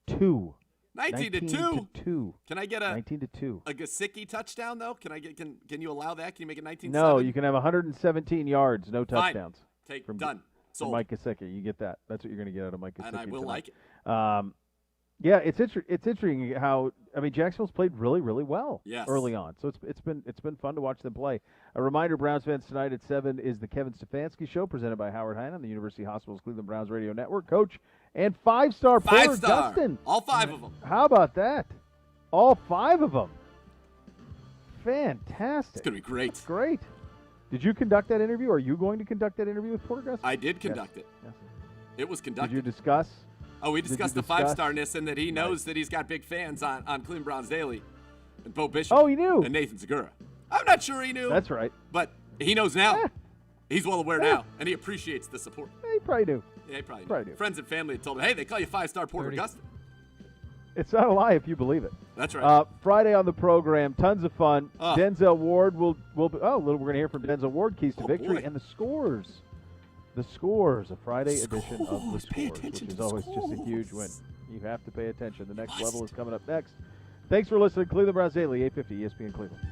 19-2. Can I get a 19-2. A Gesicki touchdown though? Can you allow that? Can you make it 19-7? No, you can have 117 yards, no Fine. touchdowns. Done. From Sold. Mike Gesicki. You get that. That's what you're going to get out of Mike Gesicki. And I will tonight. like it. Yeah, it's interesting how Jacksonville's played really, really well early on. So it's been fun to watch them play. A reminder, Browns fans, tonight at 7 is the Kevin Stefanski Show presented by Howard Hein on the University Hospitals Cleveland Browns Radio Network. Coach and five-star Porter Gustin. All 5 of them. How about that? All 5 of them. Fantastic. It's going to be great. Great. Did you conduct that interview? Are you going to conduct that interview with Porter Gustin? I did conduct it. Yes. It was conducted. Did you discuss? Oh, we discussed the 5-starness and that he knows that he's got big fans on Cleveland Browns Daily. And Beau Bishop. Oh, he knew. And Nathan Zegura. I'm not sure he knew. That's right. But he knows now. He's well aware now, and he appreciates the support. He probably knew. Yeah, he probably knew. Friends and family had told him, hey, they call you 5-star Porter Gustin. It's not a lie if you believe it. That's right. Friday on the program, tons of fun. Denzel Ward will be, we're going to hear from Denzel Ward, keys to victory, boy. and the scores. The scores, a Friday edition of the scores, which is always just a huge win. You have to pay attention. The next level is coming up next. Thanks for listening. Cleveland Browns Daily, 850 ESPN Cleveland.